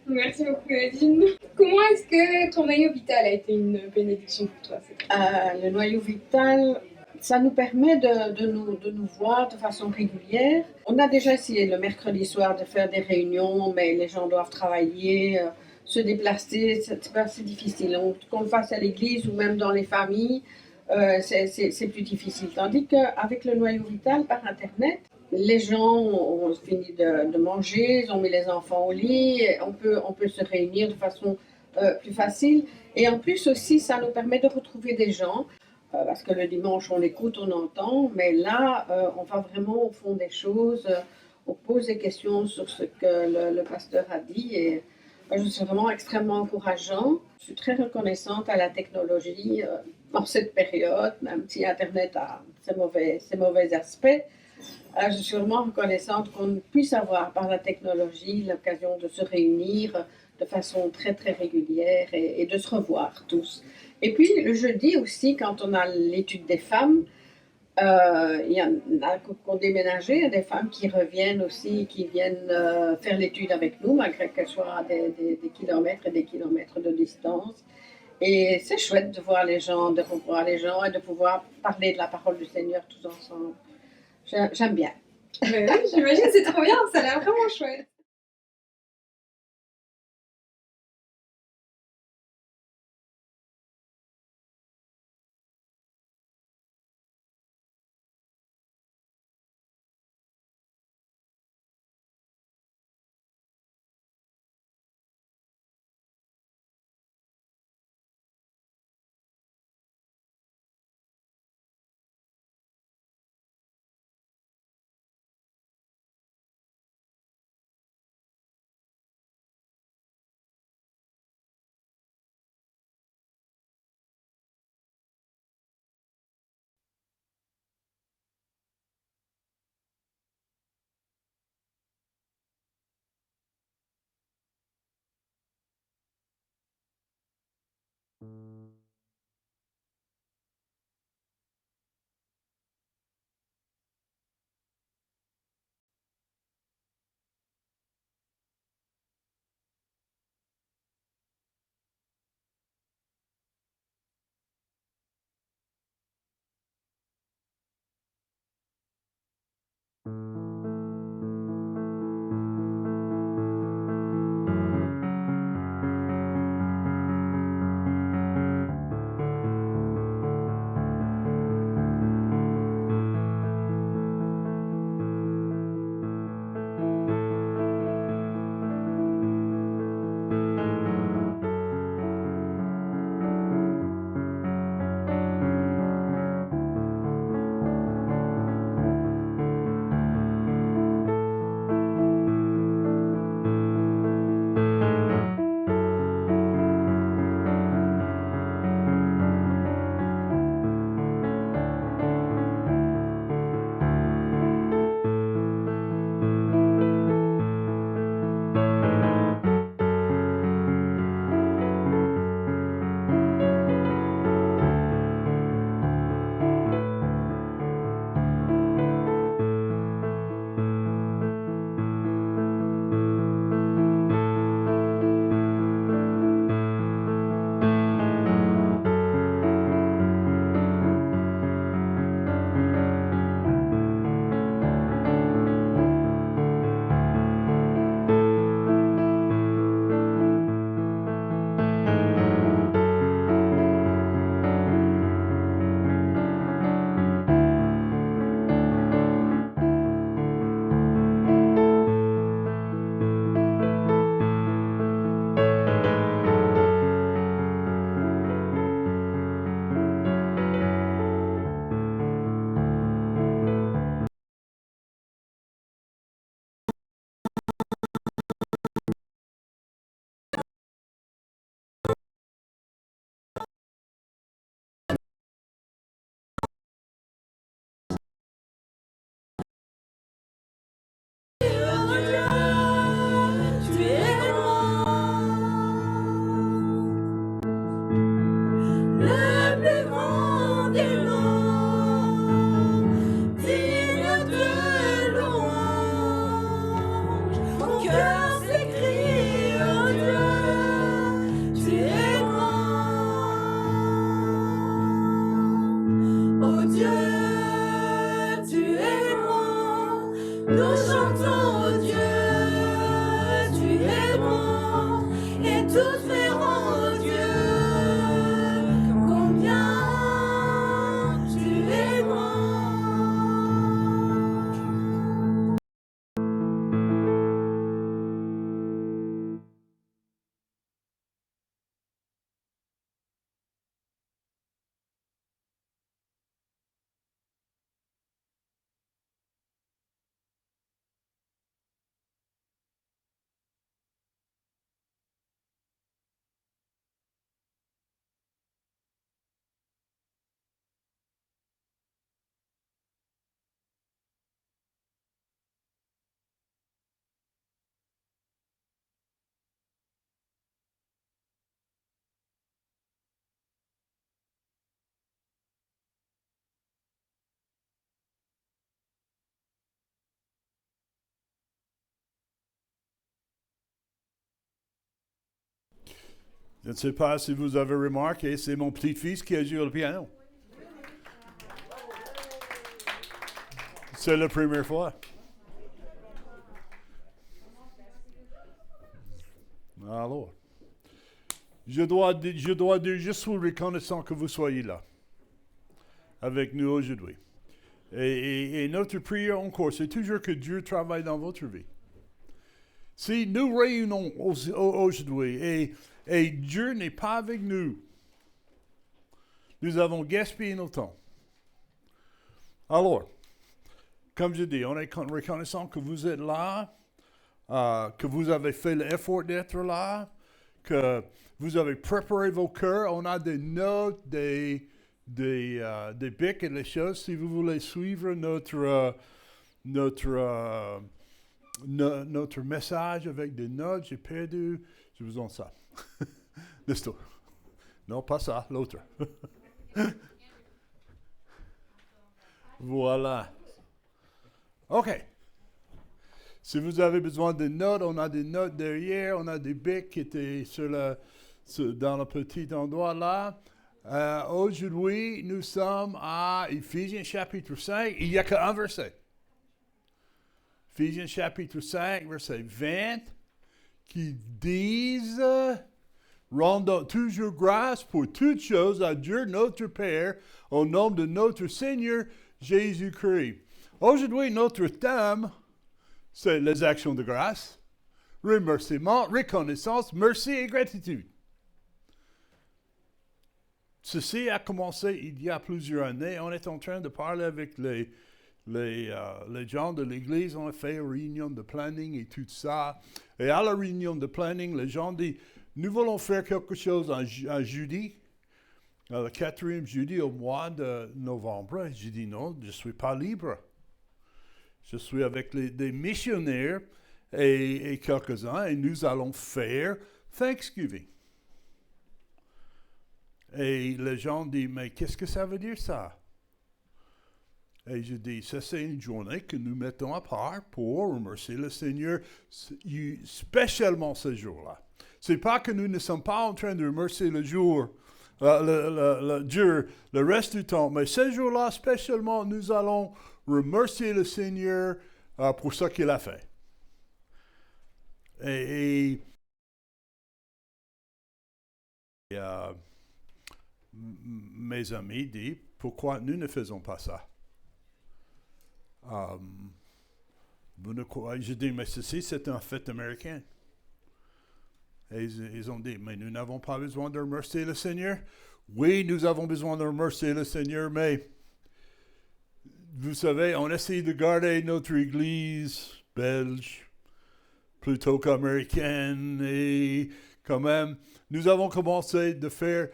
Merci beaucoup, Nadine. Comment est-ce que ton noyau vital a été une bénédiction pour toi cette année? Le noyau vital, ça nous permet de nous voir de façon régulière. On a déjà essayé le mercredi soir de faire des réunions, mais les gens doivent travailler, se déplacer, c'est assez difficile. Qu'on le fasse à l'église ou même dans les familles, c'est plus difficile. Tandis qu'avec le noyau vital par Internet, les gens ont fini de manger, ils ont mis les enfants au lit, et on peut se réunir de façon plus facile. Et en plus aussi, ça nous permet de retrouver des gens, parce que le dimanche, on écoute, on entend, mais là, on va vraiment au fond des choses, on pose des questions sur ce que le pasteur a dit, et moi, je suis vraiment extrêmement encourageant. Je suis très reconnaissante à la technologie en cette période, même si Internet a ses mauvais aspects. Je suis vraiment reconnaissante qu'on puisse avoir par la technologie l'occasion de se réunir de façon très très régulière et de se revoir tous. Et puis le jeudi aussi, quand on a l'étude des femmes, il y en a qui ont déménagé, il y a des femmes qui reviennent aussi, qui viennent faire l'étude avec nous, malgré qu'elles soient à des kilomètres et des kilomètres de distance. Et c'est chouette de voir les gens, de revoir les gens et de pouvoir parler de la parole du Seigneur tous ensemble. J'aime bien. Oui, j'imagine, c'est trop bien, ça a l'air vraiment chouette. Je ne sais pas si vous avez remarqué, c'est mon petit-fils qui a joué le piano. C'est la première fois. Alors, je dois dire, je suis reconnaissant que vous soyez là, avec nous aujourd'hui. Et notre prière encore, c'est toujours que Dieu travaille dans votre vie. Si nous réunons aujourd'hui et Dieu n'est pas avec nous, nous avons gaspillé notre temps. Alors, comme je dis, on est reconnaissant que vous êtes là, que vous avez fait l'effort d'être là, que vous avez préparé vos cœurs. On a des notes, des bics et des choses. Si vous voulez suivre notre message avec des notes, j'ai perdu, je vous donne ça. L'histoire. Non, pas ça, l'autre. Voilà. OK. Si vous avez besoin de notes, on a des notes derrière, on a des bics qui étaient dans le petit endroit là. Aujourd'hui, nous sommes à Éphésiens chapitre 5. Il n'y a qu'un verset. Éphésiens chapitre 5, verset 20, qui disent « Rendons toujours grâce pour toutes choses à Dieu notre Père, au nom de notre Seigneur Jésus-Christ. » Aujourd'hui, notre thème, c'est les actions de grâce, remerciement, reconnaissance, merci et gratitude. Ceci a commencé il y a plusieurs années. On est en train de parler avec les gens de l'Église. On a fait une réunion de planning et tout ça. Et à la réunion de planning, les gens disent, nous voulons faire quelque chose en jeudi, le 4e jeudi au mois de novembre. J'ai dit non, je ne suis pas libre. Je suis avec des missionnaires et quelques-uns et nous allons faire Thanksgiving. Et les gens disent, mais qu'est-ce que ça veut dire ça? Et je dis, ça c'est une journée que nous mettons à part pour remercier le Seigneur, spécialement ce jour-là. C'est pas que nous ne sommes pas en train de remercier le jour, Dieu, le reste du temps, mais ce jour-là, spécialement, nous allons remercier le Seigneur pour ce qu'il a fait. Et mes amis disent, pourquoi nous ne faisons pas ça? Je dis, mais ceci, c'est un fête américain. Et ils ont dit, mais nous n'avons pas besoin de remercier le Seigneur. Oui, nous avons besoin de remercier le Seigneur, mais vous savez, on essaie de garder notre Église belge plutôt qu'américaine. Et quand même, nous avons commencé de faire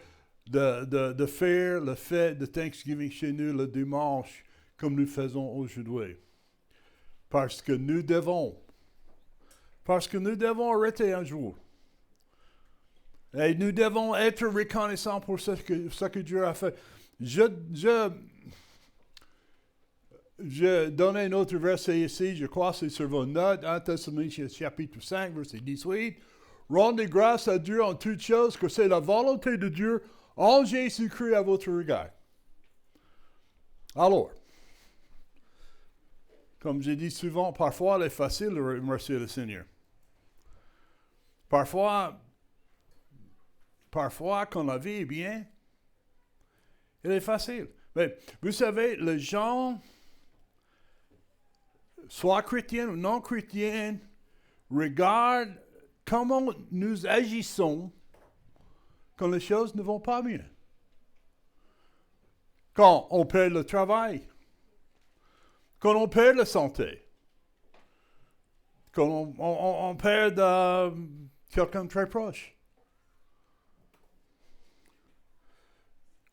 le fête de Thanksgiving chez nous le dimanche, comme nous faisons aujourd'hui. Parce que nous devons arrêter un jour. Et nous devons être reconnaissants pour ce que Dieu a fait. Je donnais un autre verset ici, je crois que c'est sur vos notes, 1 Thessaloniciens chapitre 5, verset 18. Rendez grâce à Dieu en toutes choses, que c'est la volonté de Dieu en Jésus-Christ à votre regard. Alors, comme j'ai dit souvent, parfois il est facile de remercier le Seigneur. Parfois, quand la vie est bien, il est facile. Mais vous savez, les gens, soit chrétiens ou non chrétiens, regardent comment nous agissons quand les choses ne vont pas bien. Quand on perd le travail, quand on perd la santé, quand on perd quelqu'un de très proche.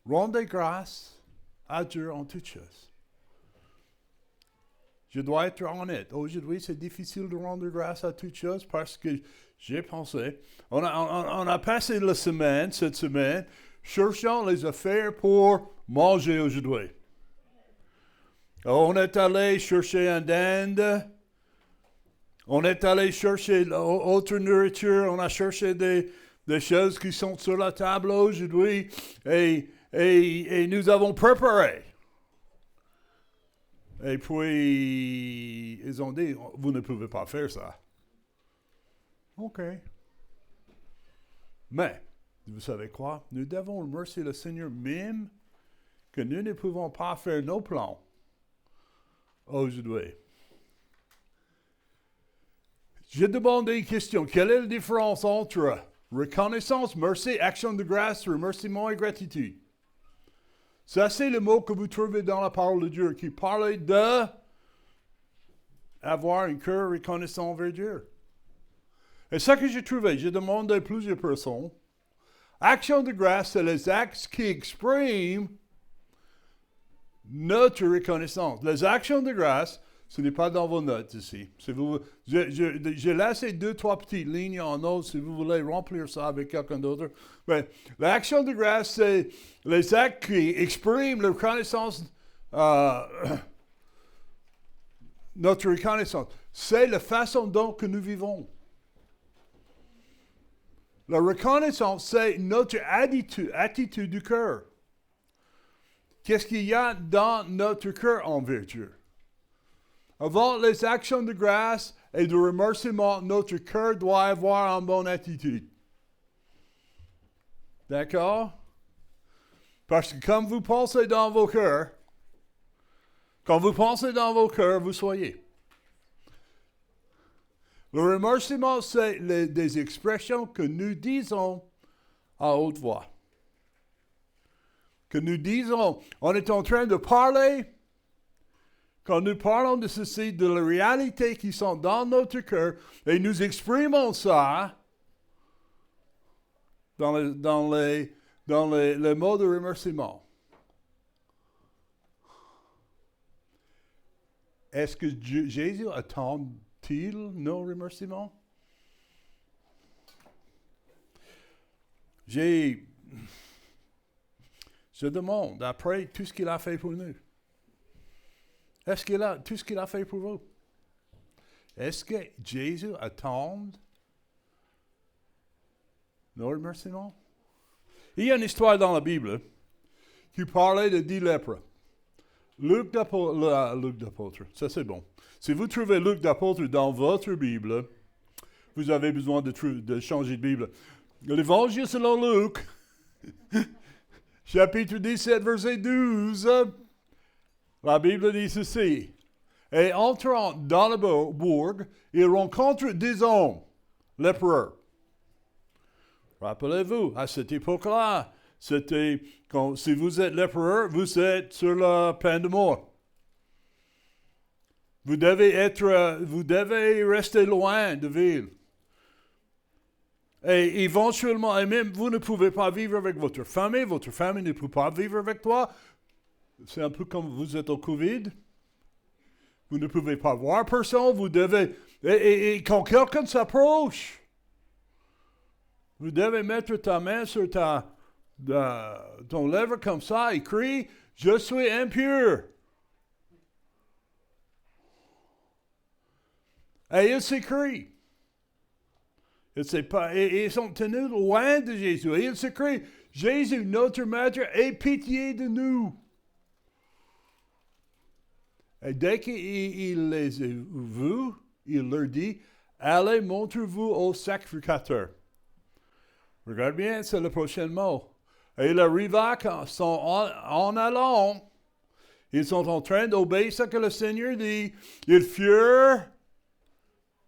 Rendez grâce à Dieu en toutes choses. Je dois être honnête. Aujourd'hui, c'est difficile de rendre grâce à toutes choses parce que j'ai pensé, on a passé cette semaine, cherchant les affaires pour manger aujourd'hui. On est allé chercher un dinde, on est allé chercher autre nourriture, on a cherché des des choses qui sont sur la table aujourd'hui et nous avons préparé. Et puis, ils ont dit, vous ne pouvez pas faire ça. OK. Mais, vous savez quoi? Nous devons remercier le Seigneur même que nous ne pouvons pas faire nos plans aujourd'hui. Je demande une question. Quelle est la différence entre reconnaissance, merci, action de grâce, remerciement et gratitude? Ça, c'est le mot que vous trouvez dans la parole de Dieu qui parle de avoir un cœur reconnaissant envers Dieu. Et ce que j'ai trouvé, j'ai demandé à plusieurs personnes. Action de grâce, c'est les actes qui expriment notre reconnaissance. Les actions de grâce, ce n'est pas dans vos notes ici. Si j'ai laissé 2-3 petites lignes en notes si vous voulez remplir ça avec quelqu'un d'autre. Mais l'action de grâce, c'est les actes qui expriment la reconnaissance, notre reconnaissance. C'est la façon dont que nous vivons. La reconnaissance, c'est notre attitude du cœur. Qu'est-ce qu'il y a dans notre cœur envers Dieu? Avant les actions de grâce et de remerciement, notre cœur doit avoir une bonne attitude. D'accord? Parce que quand vous pensez dans vos cœurs, vous soyez. Le remerciement, c'est des expressions que nous disons à haute voix. Que nous disons, on est en train de parler. Quand nous parlons de ceci, de la réalité qui sont dans notre cœur, et nous exprimons ça dans les mots de remerciement. Est-ce que Jésus attend-il nos remerciements? Je demande, après tout ce qu'il a fait pour nous, est-ce qu'il a tout ce qu'il a fait pour vous? Est-ce que Jésus attend nos remerciements? Il y a une histoire dans la Bible qui parlait de 10 lèpres. Luc d'apôtre, ça c'est bon. Si vous trouvez Luc d'apôtre dans votre Bible, vous avez besoin de changer de Bible. L'Évangile selon Luc, chapitre 17, verset 12, la Bible dit ceci. Et entrant dans le bourg, il rencontre des hommes lépreux. Rappelez-vous, à cette époque-là, c'était si vous êtes lépreux, vous êtes sur la peine de mort. Vous devez rester loin de ville. Et éventuellement, et même vous ne pouvez pas vivre avec votre famille ne peut pas vivre avec toi. C'est un peu comme vous êtes au Covid. Vous ne pouvez pas voir personne, vous devez... Et quand quelqu'un s'approche, vous devez mettre ta main sur ton lèvre comme ça et crier « Je suis impur ». Et ils s'écrient. Ils sont tenus loin de Jésus. Et ils s'écrient « Jésus, notre Maître, aie pitié de nous ». Et dès qu'il les a vus, il leur dit, allez, montrez-vous au sacrificateur. Regarde bien, c'est le prochain mot. Et il arriva en allant, ils sont en train d'obéir ce que le Seigneur dit. Ils furent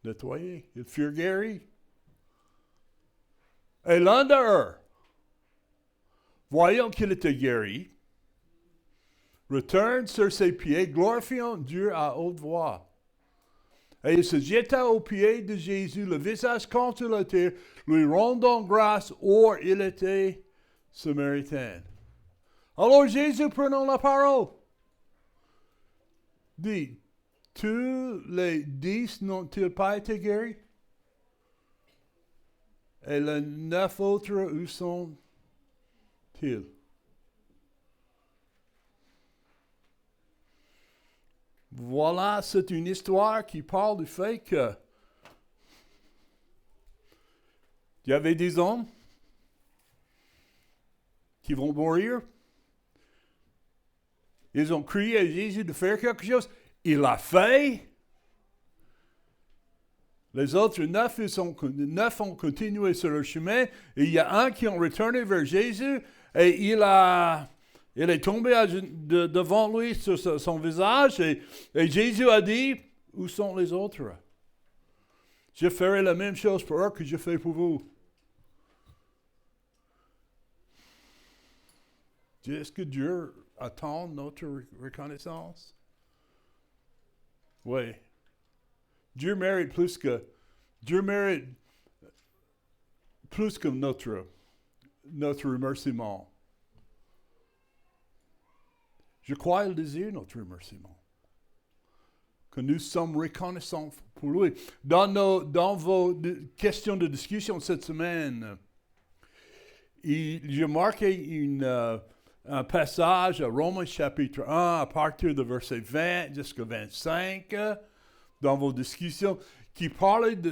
nettoyés, ils furent guéris. Et l'un d'eux, voyant qu'il était guéri, retourne sur ses pieds, glorifiant Dieu à haute voix. Et il se jeta aux pieds de Jésus, le visage contre la terre, lui rendant grâce, or il était samaritain. Alors Jésus, prenant la parole, dit, tous les 10 n'ont-ils pas été guéris? Et les 9 autres, où sont-ils? Voilà, c'est une histoire qui parle du fait que il y avait des hommes qui vont mourir. Ils ont crié à Jésus de faire quelque chose. Il l'a fait. Les autres 9 ont continué sur leur chemin. Et il y a un qui est retourné vers Jésus. Et il est tombé devant lui sur son visage. Et Jésus a dit, où sont les autres? Je ferai la même chose pour eux que je fais pour vous. Est-ce que Dieu attend notre reconnaissance? Oui. Dieu mérite plus que notre remerciement. Je crois qu'il désire notre remerciement. Que nous sommes reconnaissants pour lui. Dans vos questions de discussion cette semaine, j'ai marqué un passage à Romains chapitre 1 à partir de verset 20 jusqu'à 25 dans vos discussions qui parlait de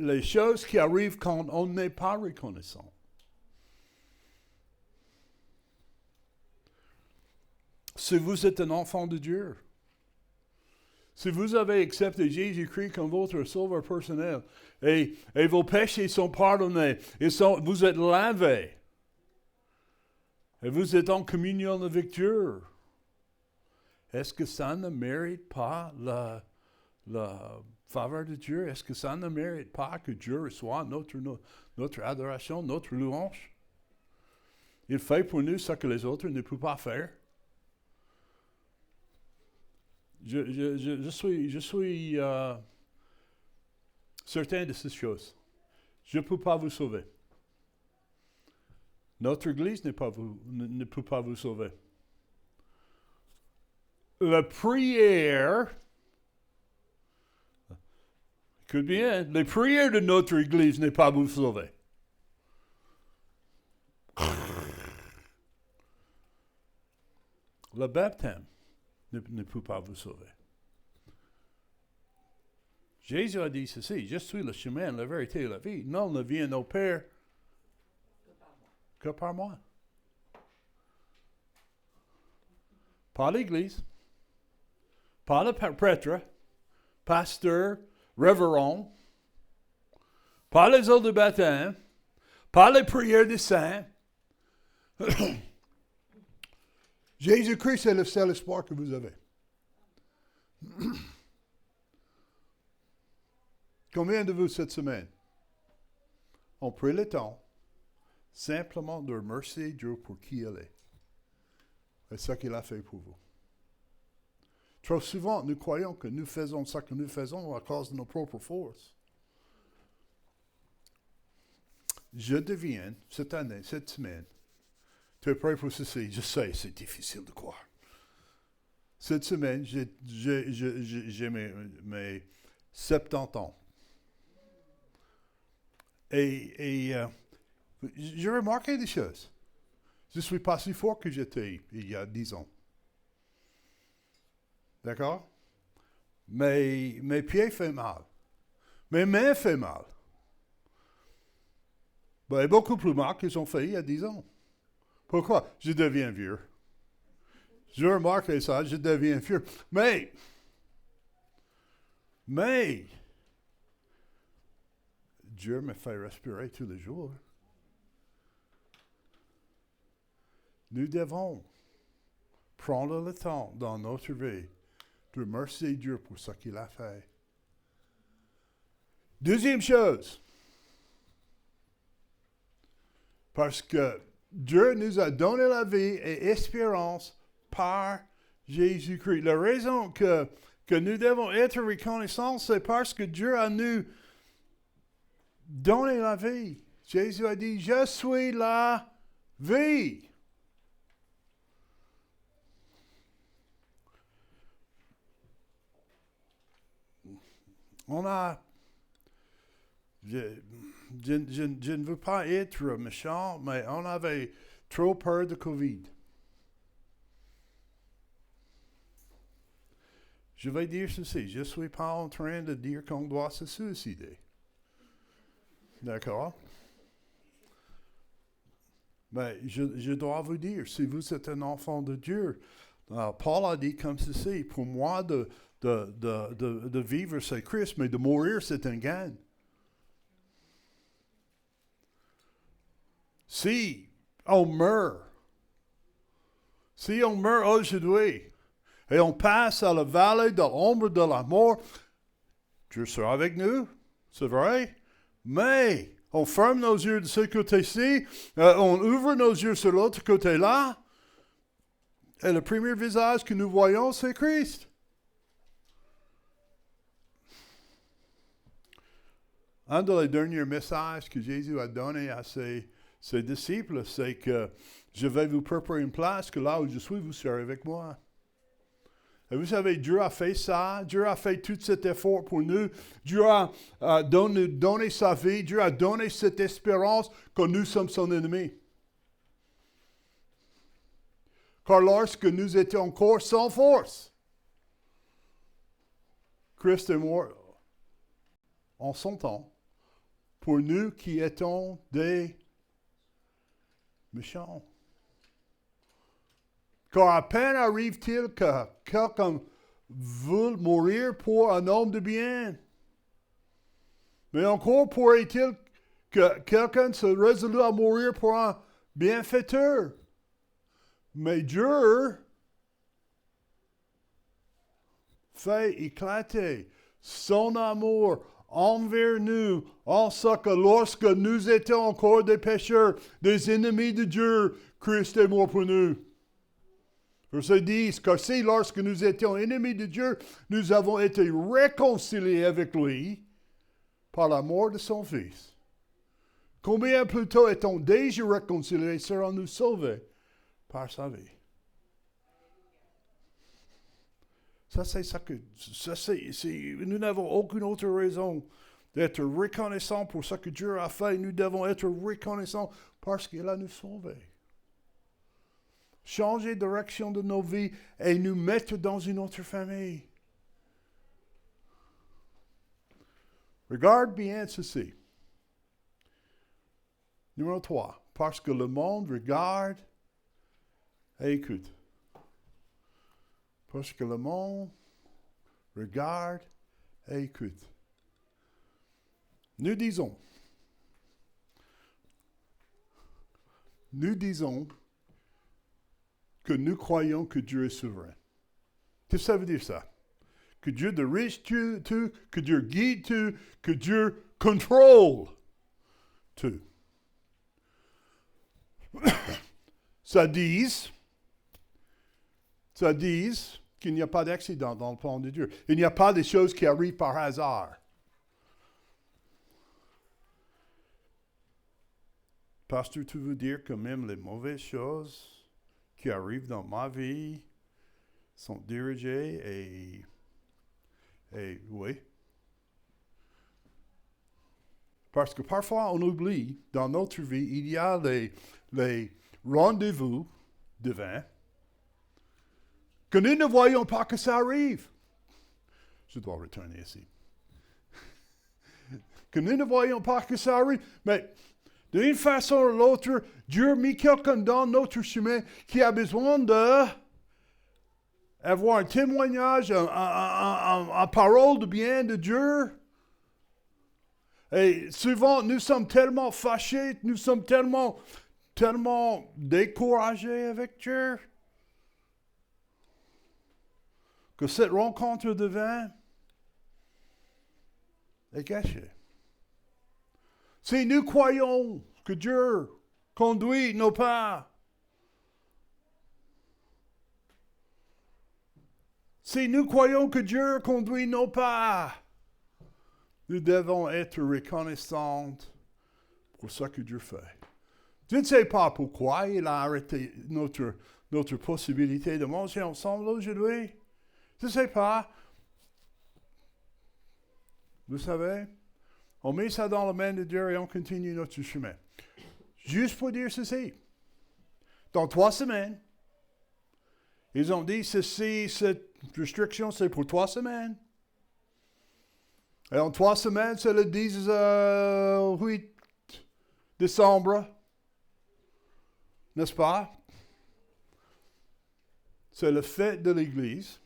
les choses qui arrivent quand on n'est pas reconnaissant. Si vous êtes un enfant de Dieu, si vous avez accepté Jésus-Christ comme votre sauveur personnel et vos péchés sont pardonnés, vous êtes lavés et vous êtes en communion avec Dieu, est-ce que ça ne mérite pas la faveur de Dieu? Est-ce que ça ne mérite pas que Dieu reçoive notre adoration, notre louange? Il fait pour nous ce que les autres ne peuvent pas faire. Je suis certain de ces choses. Je ne peux pas vous sauver. Notre Église ne peut pas vous sauver. La prière, écoute bien, les prières de notre Église ne peuvent pas vous sauver. Le baptême ne peut pas vous sauver. Jésus a dit ceci, je suis le chemin, la vérité et la vie. Nul ne vient au Père que par moi. Pas l'Église, pas le prêtre, pasteur, révérend, pas les eaux de baptême, pas les prières des saints. Jésus-Christ est le seul espoir que vous avez. Combien de vous cette semaine ont pris le temps simplement de remercier Dieu pour qui il est et ce qu'il a fait pour vous? Trop souvent, nous croyons que nous faisons ce que nous faisons à cause de nos propres forces. Je deviens, cette année, cette semaine, tu es prêt pour ceci? Je sais, c'est difficile de croire. Cette semaine, j'ai mes 70 ans. Et j'ai remarqué des choses. Je ne suis pas si fort que j'étais il y a 10 ans. D'accord? Mes pieds font mal. Mes mains font mal. Ben, beaucoup plus mal qu'ils ont fait il y a 10 ans. Pourquoi? Je deviens vieux. Je remarque ça, je deviens vieux. Mais, Dieu me fait respirer tous les jours. Nous devons prendre le temps dans notre vie de remercier Dieu pour ce qu'il a fait. Deuxième chose, parce que Dieu nous a donné la vie et espérance par Jésus-Christ. La raison que nous devons être reconnaissants, c'est parce que Dieu a nous donné la vie. Jésus a dit, je suis la vie. Je ne veux pas être méchant, mais on avait trop peur de COVID. Je vais dire ceci, je ne suis pas en train de dire qu'on doit se suicider. D'accord? Mais je dois vous dire, si vous êtes un enfant de Dieu, Paul a dit comme ceci, pour moi de vivre c'est Christ, mais de mourir c'est un gain. Si on meurt aujourd'hui et on passe à la vallée de l'ombre de la mort, Dieu sera avec nous, c'est vrai, mais on ferme nos yeux de ce côté-ci, on ouvre nos yeux sur l'autre côté-là, et le premier visage que nous voyons, c'est Christ. Un des derniers messages que Jésus a donné à ses disciples, c'est que je vais vous préparer une place, que là où je suis, vous serez avec moi. Et vous savez, Dieu a fait ça, Dieu a fait tout cet effort pour nous, Dieu a donné sa vie, Dieu a donné cette espérance que nous sommes son ennemi. Car lorsque nous étions encore sans force, Christ est mort en son temps pour nous qui étions des méchants. Car à peine arrive-t-il que quelqu'un veut mourir pour un homme de bien. Mais encore pourrait-il que quelqu'un se résolue à mourir pour un bienfaiteur. Mais Dieu fait éclater son amour envers nous, en ce que lorsque nous étions encore des pécheurs, des ennemis de Dieu, Christ est mort pour nous. Verset 10, car si lorsque nous étions ennemis de Dieu, nous avons été réconciliés avec lui par la mort de son Fils. Combien plus tôt étant déjà réconciliés, serons-nous sauvés par sa vie? Nous n'avons aucune autre raison d'être reconnaissants pour ce que Dieu a fait. Nous devons être reconnaissants parce qu'il a nous sauvés. Changer de direction de nos vies et nous mettre dans une autre famille. Regarde bien ceci. Numéro 3. Parce que le monde regarde et écoute. Parce que le monde regarde et écoute. Nous disons que nous croyons que Dieu est souverain. Qu'est-ce que ça veut dire ça? Que Dieu dirige tout, que Dieu guide tout, que Dieu contrôle tout. Ça dit qu'il n'y a pas d'accident dans le plan de Dieu. Il n'y a pas de choses qui arrivent par hasard. Pasteur, tu veux dire que même les mauvaises choses qui arrivent dans ma vie sont dirigées et oui. Parce que parfois on oublie, dans notre vie, il y a les rendez-vous divins que nous ne voyons pas que ça arrive. Je dois retourner ici. Que nous ne voyons pas que ça arrive, mais d'une façon ou l'autre, Dieu a mis quelqu'un dans notre chemin qui a besoin d'avoir un témoignage, une parole de bien de Dieu. Et souvent, nous sommes tellement fâchés, nous sommes tellement découragés avec Dieu que cette rencontre divine est cachée. Si nous croyons que Dieu conduit nos pas, si nous croyons que Dieu conduit nos pas, nous devons être reconnaissants pour ce que Dieu fait. Je ne sais pas pourquoi il a arrêté notre possibilité de manger ensemble aujourd'hui. Je ne sais pas. Vous savez, on met ça dans la main de Dieu et on continue notre chemin. Juste pour dire ceci. Dans 3 semaines, ils ont dit ceci, cette restriction, c'est pour 3 semaines. Et en 3 semaines, c'est le 18 décembre. n'est-ce pas? C'est le fête de l'Église,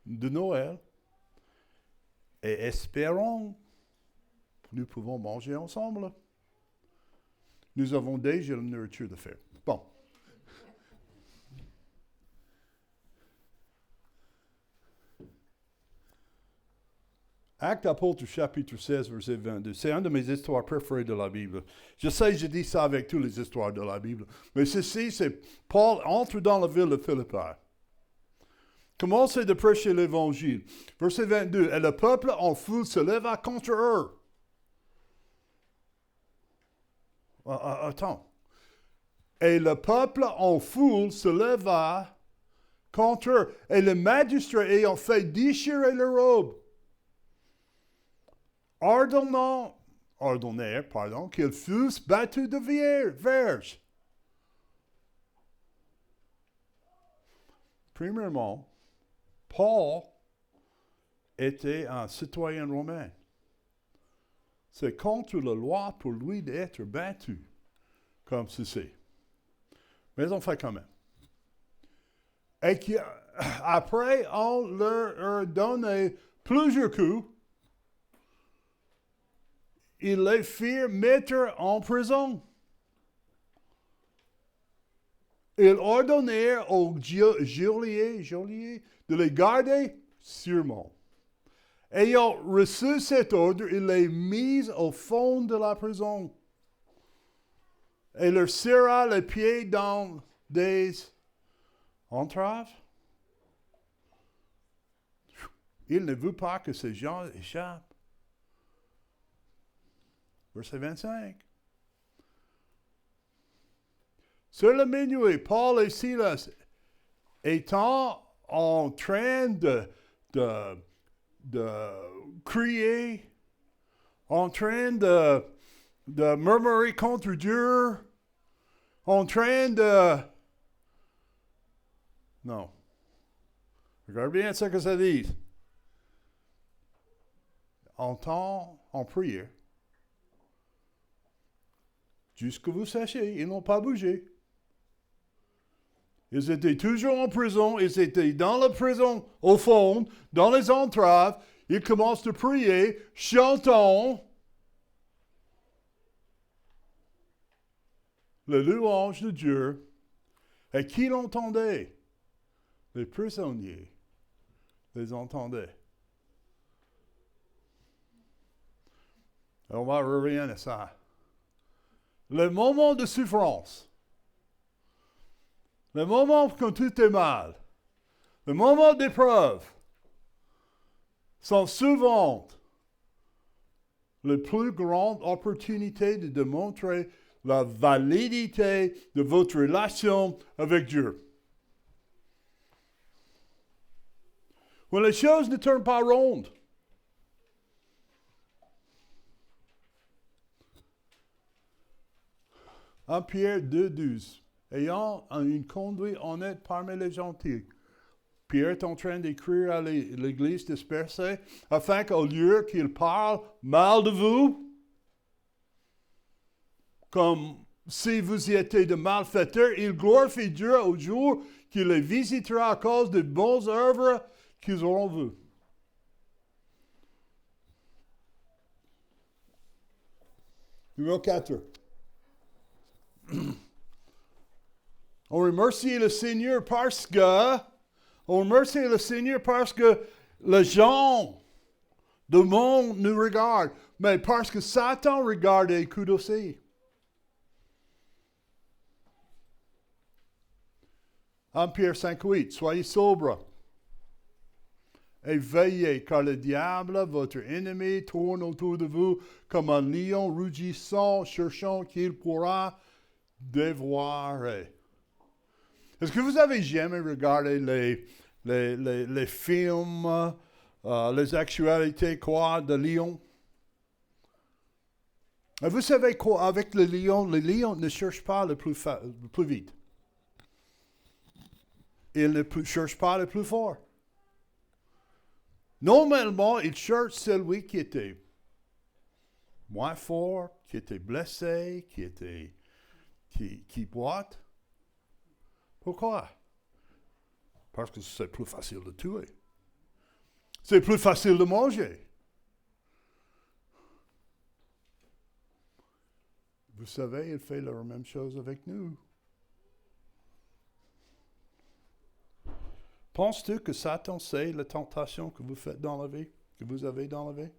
de Noël, et espérons que nous pouvons manger ensemble. Nous avons déjà la nourriture de faire. Bon. Actes d'Apôtres, chapitre 16, verset 22. C'est une de mes histoires préférées de la Bible. Je sais, je dis ça avec toutes les histoires de la Bible. Mais ceci, c'est Paul entre dans la ville de Philippi. Commence de prêcher l'Évangile. Verset 22. Et le peuple en foule se leva contre eux. Attends. Et le peuple en foule se leva contre eux. Et le magistrat ayant fait déchirer leurs robes, ordonnèrent qu'ils fussent battus de verges. Premièrement, Paul était un citoyen romain. C'est contre la loi pour lui d'être battu comme ceci. Mais on fait quand même. Et après, on leur a donné plusieurs coups. Ils les firent mettre en prison. Ils ordonnèrent aux geôliers de les garder sûrement. Ayant reçu cet ordre, ils les mirent au fond de la prison et leur serra les pieds dans des entraves. Il ne veut pas que ces gens échappent. Verset 25. Sur le minuit, Paul et Silas étant en train de crier, en train de murmurer contre Dieu, en train de... Non. Regarde bien ce que ça dit. En temps, en prière. Jusque vous sachiez, ils n'ont pas bougé. Ils étaient toujours en prison, ils étaient dans la prison, au fond, dans les entraves. Ils commencent à prier, chantant la louange de Dieu. Et qui l'entendait? Les prisonniers les entendaient. On va revenir à ça. Le moment de souffrance, le moment quand tout est mal, le moment d'épreuve sont souvent les plus grandes opportunités de démontrer la validité de votre relation avec Dieu. When les choses ne tournent pas rondes, en Pierre 2,12, ayant une conduite honnête parmi les gentils, Pierre est en train d'écrire à l'église dispersée, afin qu'au lieu qu'il parle mal de vous, comme si vous y étiez de malfaiteurs, il glorifie Dieu au jour qu'il les visitera à cause des bonnes œuvres qu'ils auront vues. Numéro 4. On remercie le Seigneur parce que les gens du monde nous regardent, mais parce que Satan regarde et écoute aussi. En Pierre 5,8, soyez sobres et veillez, car le diable, votre ennemi, tourne autour de vous comme un lion rugissant, cherchant qu'il pourra dévorer. Est-ce que vous avez jamais regardé les films, les actualités de lions? Et vous savez quoi, avec les lions ne cherchent pas le plus vite. Ils ne cherchent pas le plus fort. Normalement, ils cherchent celui qui était moins fort, qui était blessé, qui boite. Pourquoi? Parce que c'est plus facile de tuer. C'est plus facile de manger. Vous savez, il fait la même chose avec nous. Penses-tu que Satan sait la tentation que vous faites dans la vie, que vous avez dans la vie?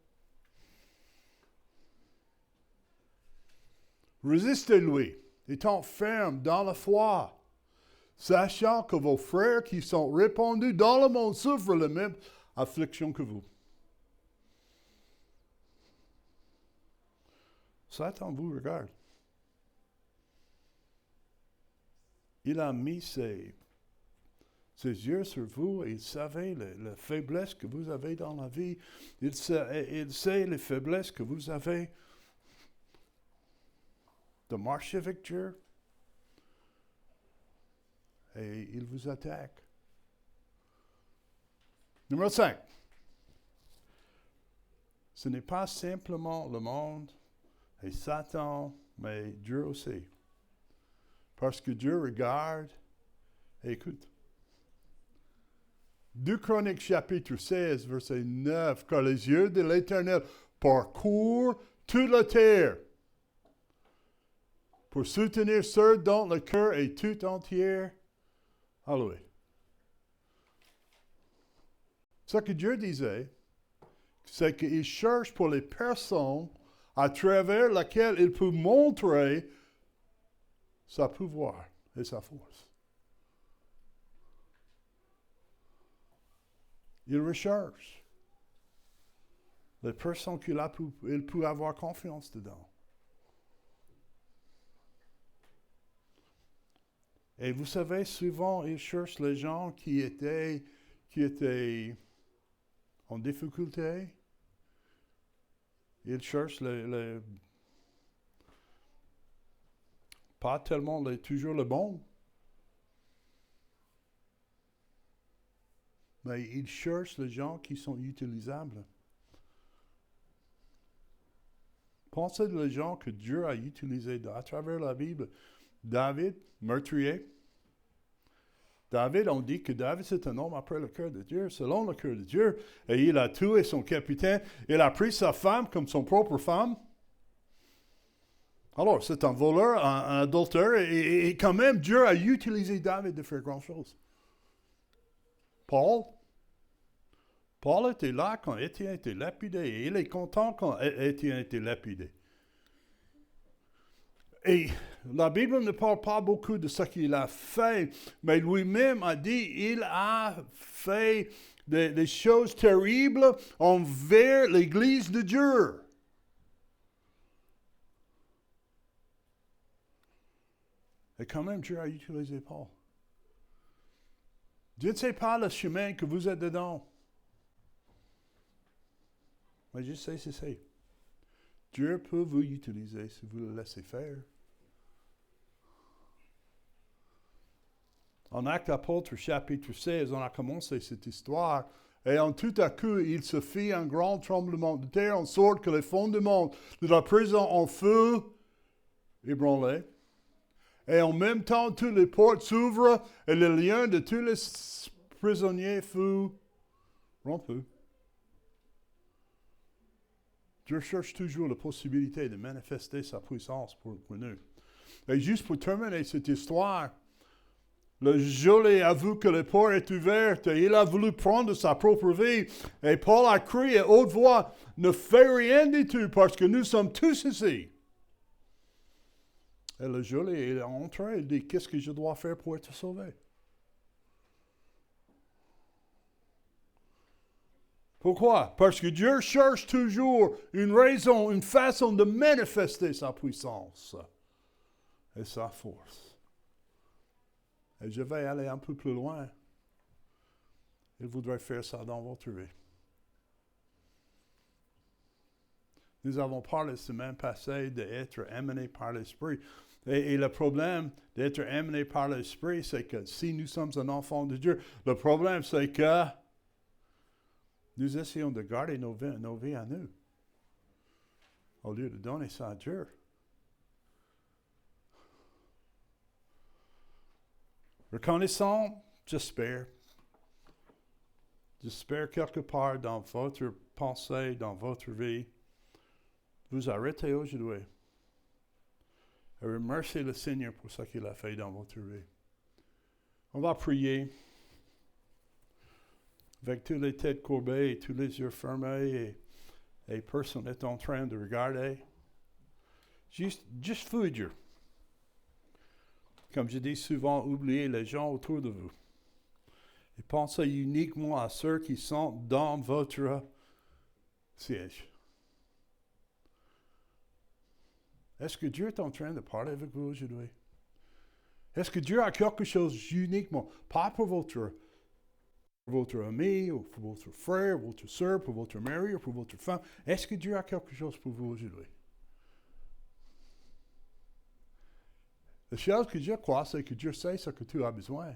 Résistez-lui, étant ferme dans la foi, sachant que vos frères qui sont répandus dans le monde souffrent la même affliction que vous. Satan vous regarde. Il a mis ses yeux sur vous et il savait la faiblesse que vous avez dans la vie. Il sait les faiblesses que vous avez de marcher avec Dieu. Et il vous attaque. Numéro 5. Ce n'est pas simplement le monde et Satan, mais Dieu aussi. Parce que Dieu regarde et écoute. 2 Chroniques chapitre 16, verset 9. Car les yeux de l'Éternel parcourent toute la terre pour soutenir ceux dont le cœur est tout entier. Alléluia. Ce que Dieu disait, c'est qu'il cherche pour les personnes à travers lesquelles il peut montrer sa pouvoir et sa force. Il recherche les personnes qu'il peut avoir confiance dedans. Et vous savez, souvent, il cherche les gens qui étaient en difficulté. Il cherche pas tellement toujours le bon, mais il cherche les gens qui sont utilisables. Pensez aux gens que Dieu a utilisés à travers la Bible. David, meurtrier. David, on dit que David, c'est un homme après le cœur de Dieu, selon le cœur de Dieu. Et il a tué son capitaine. Il a pris sa femme comme son propre femme. Alors, c'est un voleur, un adultère. Et quand même, Dieu a utilisé David de faire grand chose. Paul était là quand Étienne était lapidé. Et il est content quand Étienne était lapidé. Et la Bible ne parle pas beaucoup de ce qu'il a fait, mais lui-même a dit qu'il a fait des choses terribles envers l'Église de Dieu. Et quand même, Dieu a utilisé Paul. Dieu ne sait pas le chemin que vous êtes dedans. Mais je sais, c'est. Dieu peut vous utiliser si vous le laissez faire. En Actes apôtres, chapitre 16, on a commencé cette histoire. Et en tout à coup, il se fit un grand tremblement de terre, en sorte que les fondements de la prison en feu ébranlés. Et en même temps, toutes les portes s'ouvrent et le lien de tous les prisonniers fut rompu. Dieu cherche toujours la possibilité de manifester sa puissance pour nous. Et juste pour terminer cette histoire, le geôlier a vu que les portes étaient ouvertes et il a voulu prendre sa propre vie. Et Paul a crié à haute voix, « Ne fais rien du tout parce que nous sommes tous ici. » Et le geôlier est entré et il dit, « Qu'est-ce que je dois faire pour être sauvé? » Pourquoi? Parce que Dieu cherche toujours une raison, une façon de manifester sa puissance et sa force. Et je vais aller un peu plus loin. Il voudrait faire ça dans votre vie. Nous avons parlé la semaine passée d'être amené par l'Esprit. Et le problème d'être amené par l'Esprit, c'est que si nous sommes un enfant de Dieu, le problème c'est que nous essayons de garder nos vies à nous, au lieu de donner ça à Dieu. Reconnaissant, j'espère. J'espère quelque part dans votre pensée, dans votre vie, vous arrêtez aujourd'hui et remerciez le Seigneur pour ce qu'il a fait dans votre vie. On va prier avec toutes les têtes courbées et tous les yeux fermés et personne n'est en train de regarder. Juste vous et Dieu. Comme je dis souvent, oubliez les gens autour de vous. Et pensez uniquement à ceux qui sont dans votre siège. Est-ce que Dieu est en train de parler avec vous aujourd'hui? Est-ce que Dieu a quelque chose uniquement, pas pour votre ami, ou pour votre frère, votre soeur, pour votre mari, ou pour votre femme? Est-ce que Dieu a quelque chose pour vous aujourd'hui? La chose que je crois, c'est que Dieu sait ce que tu as besoin.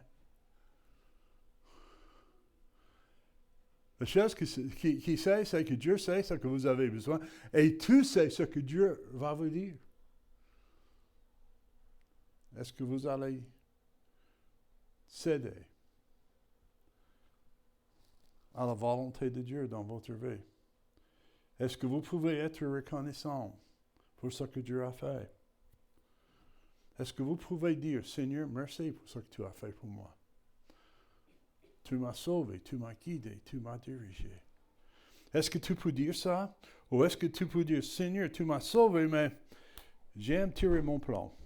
La chose qu'il sait, c'est que Dieu sait ce que vous avez besoin. Et tu sais ce que Dieu va vous dire. Est-ce que vous allez céder à la volonté de Dieu dans votre vie? Est-ce que vous pouvez être reconnaissant pour ce que Dieu a fait? Est-ce que vous pouvez dire, Seigneur, merci pour ce que tu as fait pour moi? Tu m'as sauvé, tu m'as guidé, tu m'as dirigé. Est-ce que tu peux dire ça? Ou est-ce que tu peux dire, Seigneur, tu m'as sauvé, mais j'aime tirer mon plan.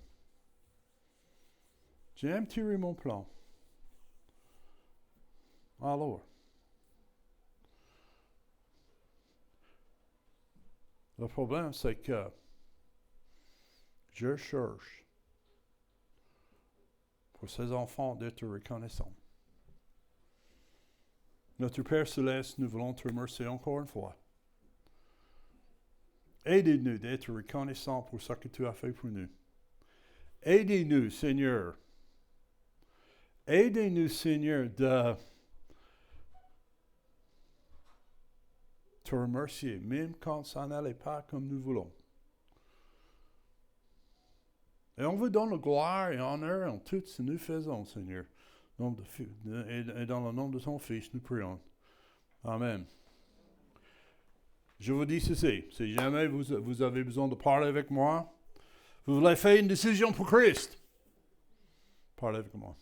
J'aime tirer mon plan. Alors, le problème, c'est que je cherche pour ces enfants d'être reconnaissants. Notre Père Céleste, nous voulons te remercier encore une fois. Aidez-nous d'être reconnaissants pour ce que tu as fait pour nous. Aidez-nous, Seigneur. Aidez-nous, Seigneur, de te remercier, même quand ça n'allait pas comme nous voulons. Et on vous donne la gloire et l'honneur en tout ce que nous faisons, Seigneur. Et dans le nom de ton Fils, nous prions. Amen. Je vous dis ceci, si jamais vous avez besoin de parler avec moi, vous voulez faire une décision pour Christ, parlez avec moi.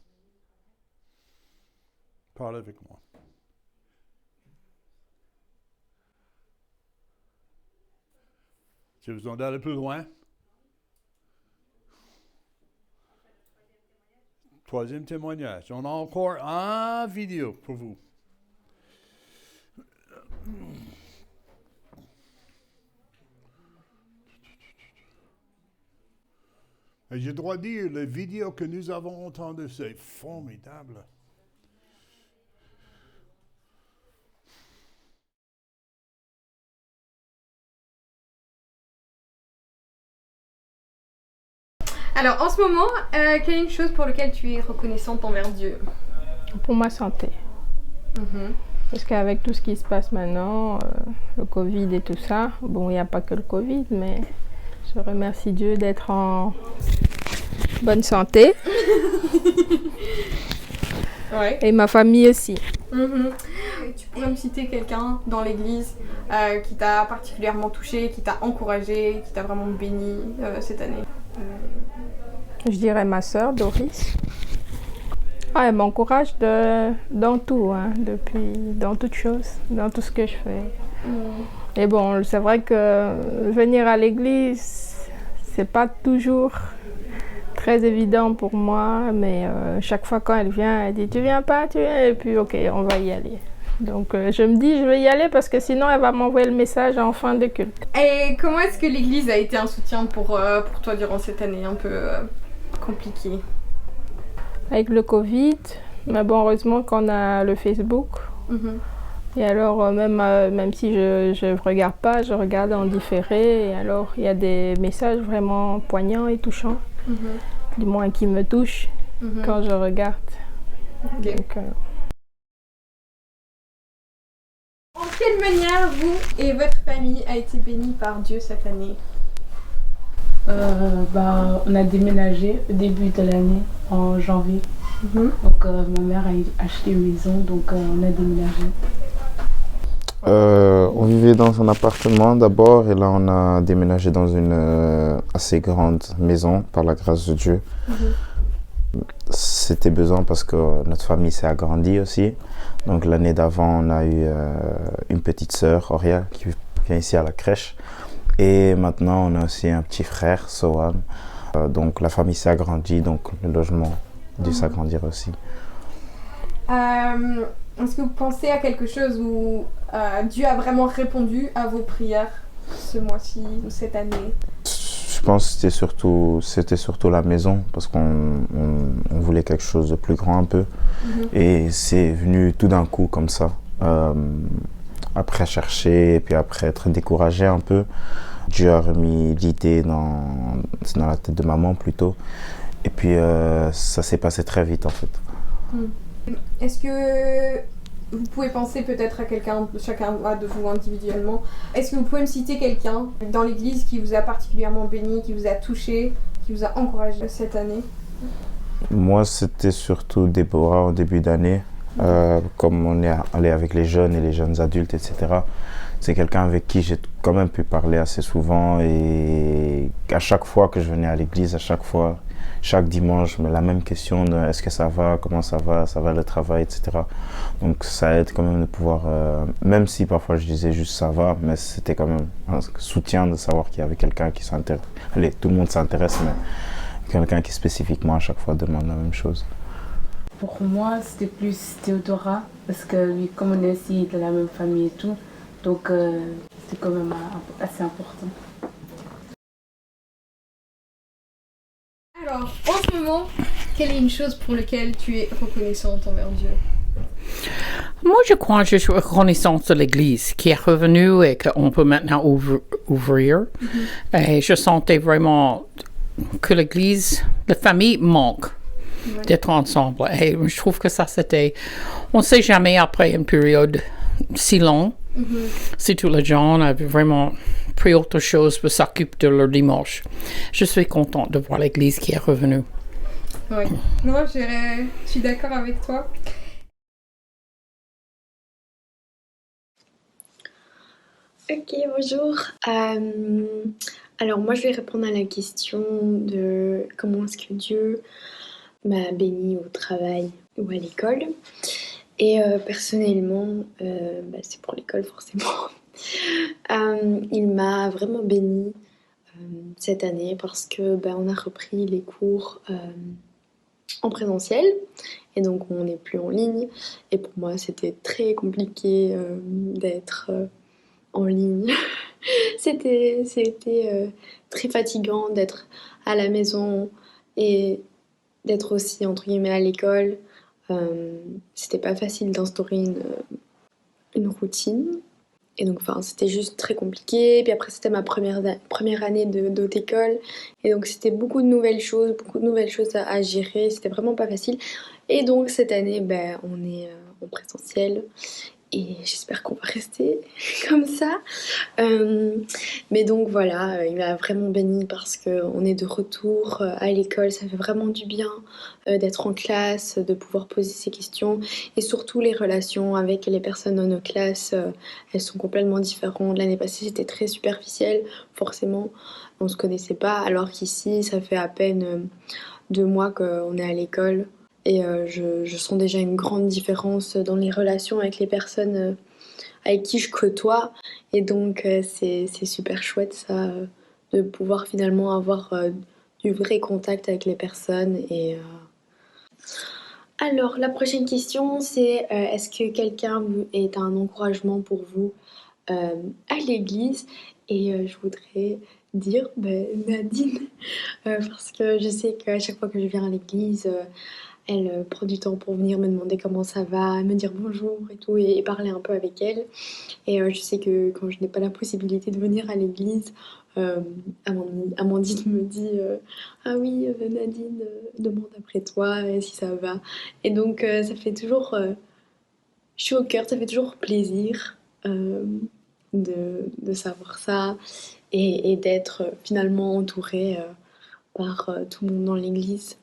Parlez avec moi. J'ai besoin d'aller plus loin. Troisième témoignage. On a encore un vidéo pour vous. Et je dois dire, les vidéos que nous avons entendues, c'est formidable. Alors, en ce moment, quelle est une chose pour laquelle tu es reconnaissante envers Dieu? Pour ma santé. Parce qu'avec tout ce qui se passe maintenant, le Covid et tout ça, bon, il n'y a pas que le Covid, mais je remercie Dieu d'être en bonne santé. Ouais. Et ma famille aussi. Tu pourrais me citer quelqu'un dans l'église qui t'a particulièrement touché, qui t'a encouragé, qui t'a vraiment béni cette année? Je dirais ma sœur Doris. Ah, elle m'encourage dans tout, hein, dans toute chose, dans tout ce que je fais. Et bon, c'est vrai que venir à l'église, c'est pas toujours très évident pour moi, mais chaque fois quand elle vient, elle dit tu viens pas, tu viens, et puis ok, on va y aller. Donc je me dis je vais y aller parce que sinon elle va m'envoyer le message en fin de culte. Et comment est-ce que l'église a été un soutien pour toi durant cette année un peu compliquée? Avec le Covid, mais bon, heureusement qu'on a le Facebook. Et alors, même si je ne regarde pas, je regarde en différé. Et alors, il y a des messages vraiment poignants et touchants, du moins qui me touchent quand je regarde. Donc, En quelle manière vous et votre famille a été bénis par Dieu cette année? On a déménagé au début de l'année, en janvier. Donc ma mère a acheté une maison, donc on a déménagé. On vivait dans un appartement d'abord et là on a déménagé dans une assez grande maison par la grâce de Dieu. C'était besoin parce que notre famille s'est agrandie aussi. Donc l'année d'avant on a eu une petite sœur, Auria, qui vient ici à la crèche. Et maintenant on a aussi un petit frère, Sohan. Donc la famille s'est agrandie, donc le logement a dû s'agrandir aussi. Est-ce que vous pensez à quelque chose où Dieu a vraiment répondu à vos prières ce mois-ci ou cette année? Je pense que c'était surtout la maison parce qu'on voulait quelque chose de plus grand un peu. Et c'est venu tout d'un coup comme ça. Après chercher et puis après être découragé un peu, Dieu a remis l'idée dans la tête de maman plutôt. Et puis ça s'est passé très vite en fait. Est-ce que vous pouvez penser peut-être à quelqu'un, chacun de vous individuellement, est-ce que vous pouvez me citer quelqu'un dans l'église qui vous a particulièrement béni, qui vous a touché, qui vous a encouragé cette année? Moi c'était surtout Déborah au début d'année. Comme on est allé avec les jeunes adultes, etc. C'est quelqu'un avec qui j'ai quand même pu parler assez souvent et à chaque fois que je venais à l'église, chaque dimanche, mais la même question de est-ce que ça va, comment ça va le travail, etc. Donc ça aide quand même de pouvoir, même si parfois je disais juste ça va, mais c'était quand même un soutien de savoir qu'il y avait quelqu'un qui s'intéresse. Allez, tout le monde s'intéresse, mais quelqu'un qui spécifiquement à chaque fois demande la même chose. Pour moi, c'était plus Théodora, parce que lui, comme on est aussi de la même famille et tout, donc c'était quand même assez important. Alors, en ce moment, quelle est une chose pour laquelle tu es reconnaissante envers Dieu? Moi, je crois que je suis reconnaissante de l'Église qui est revenue et qu'on peut maintenant ouvrir. Et je sentais vraiment que l'Église, la famille manque d'être ensemble. Et je trouve que ça, c'était... On ne sait jamais après une période si longue si tous les gens avaient vraiment pris autre chose pour s'occuper de leur dimanche. Je suis contente de voir l'Église qui est revenue. Oui, moi je suis d'accord avec toi. Ok, bonjour. Alors moi je vais répondre à la question de comment est-ce que Dieu m'a béni au travail ou à l'école. Et personnellement, c'est pour l'école forcément. Il m'a vraiment béni cette année parce que on a repris les cours en présentiel et donc on n'est plus en ligne. Et pour moi c'était très compliqué d'être en ligne. C'était très fatigant d'être à la maison et d'être aussi entre guillemets à l'école. C'était pas facile d'instaurer une routine. Et donc c'était juste très compliqué. Puis après c'était ma première année d'autre école. Et donc c'était beaucoup de nouvelles choses à gérer. C'était vraiment pas facile. Et donc cette année on est en présentiel. Et j'espère qu'on va rester comme ça. Mais donc voilà, il m'a vraiment béni parce qu'on est de retour à l'école. Ça fait vraiment du bien d'être en classe, de pouvoir poser ses questions. Et surtout les relations avec les personnes dans nos classes, elles sont complètement différentes. L'année passée c'était très superficiel, forcément. On ne se connaissait pas, alors qu'ici ça fait à peine 2 mois qu'on est à l'école. Et je sens déjà une grande différence dans les relations avec les personnes avec qui je côtoie. Et donc c'est super chouette ça, de pouvoir finalement avoir du vrai contact avec les personnes. Et alors la prochaine question c'est est-ce que quelqu'un est un encouragement pour vous à l'église? Et je voudrais dire Nadine, parce que je sais qu'à chaque fois que je viens à l'église, elle prend du temps pour venir me demander comment ça va, me dire bonjour et tout, et parler un peu avec elle. Et je sais que quand je n'ai pas la possibilité de venir à l'église, Amandine me dit ah oui, Nadine demande après toi si ça va. Et donc ça fait toujours chaud au cœur, ça fait toujours plaisir de savoir ça et d'être finalement entourée par tout le monde dans l'église.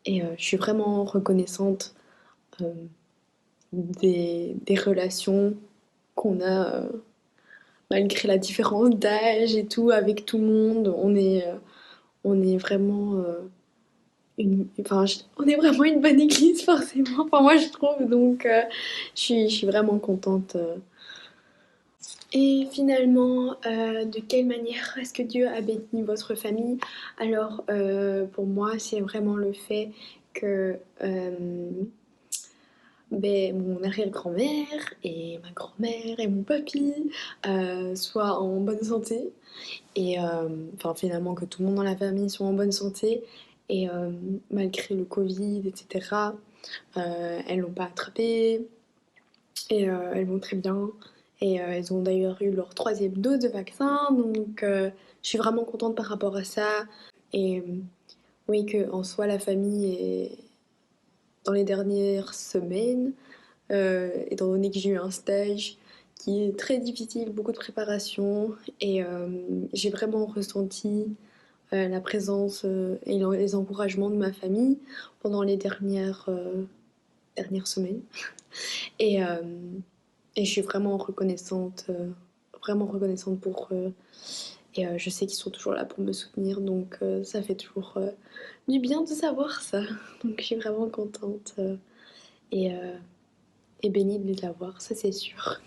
Et je suis vraiment reconnaissante des relations qu'on a malgré la différence d'âge et tout avec tout le monde. On est vraiment on est vraiment une bonne église forcément. Enfin moi je trouve donc je suis vraiment contente. Et finalement, de quelle manière est-ce que Dieu a béni votre famille? Alors, pour moi, c'est vraiment le fait que mon arrière-grand-mère et ma grand-mère et mon papy soient en bonne santé. Et finalement, que tout le monde dans la famille soit en bonne santé. Et malgré le Covid, etc., elles l'ont pas attrapé. Et elles vont très bien. Et elles ont d'ailleurs eu leur 3e dose de vaccin, donc je suis vraiment contente par rapport à ça. Et oui, qu'en soi, la famille est dans les dernières semaines, étant donné que j'ai eu un stage qui est très difficile, beaucoup de préparation, et j'ai vraiment ressenti la présence et les encouragements de ma famille pendant les dernières semaines. Et je suis vraiment reconnaissante pour eux. Et je sais qu'ils sont toujours là pour me soutenir, donc ça fait toujours du bien de savoir ça. Donc je suis vraiment contente et bénie de les avoir, ça c'est sûr.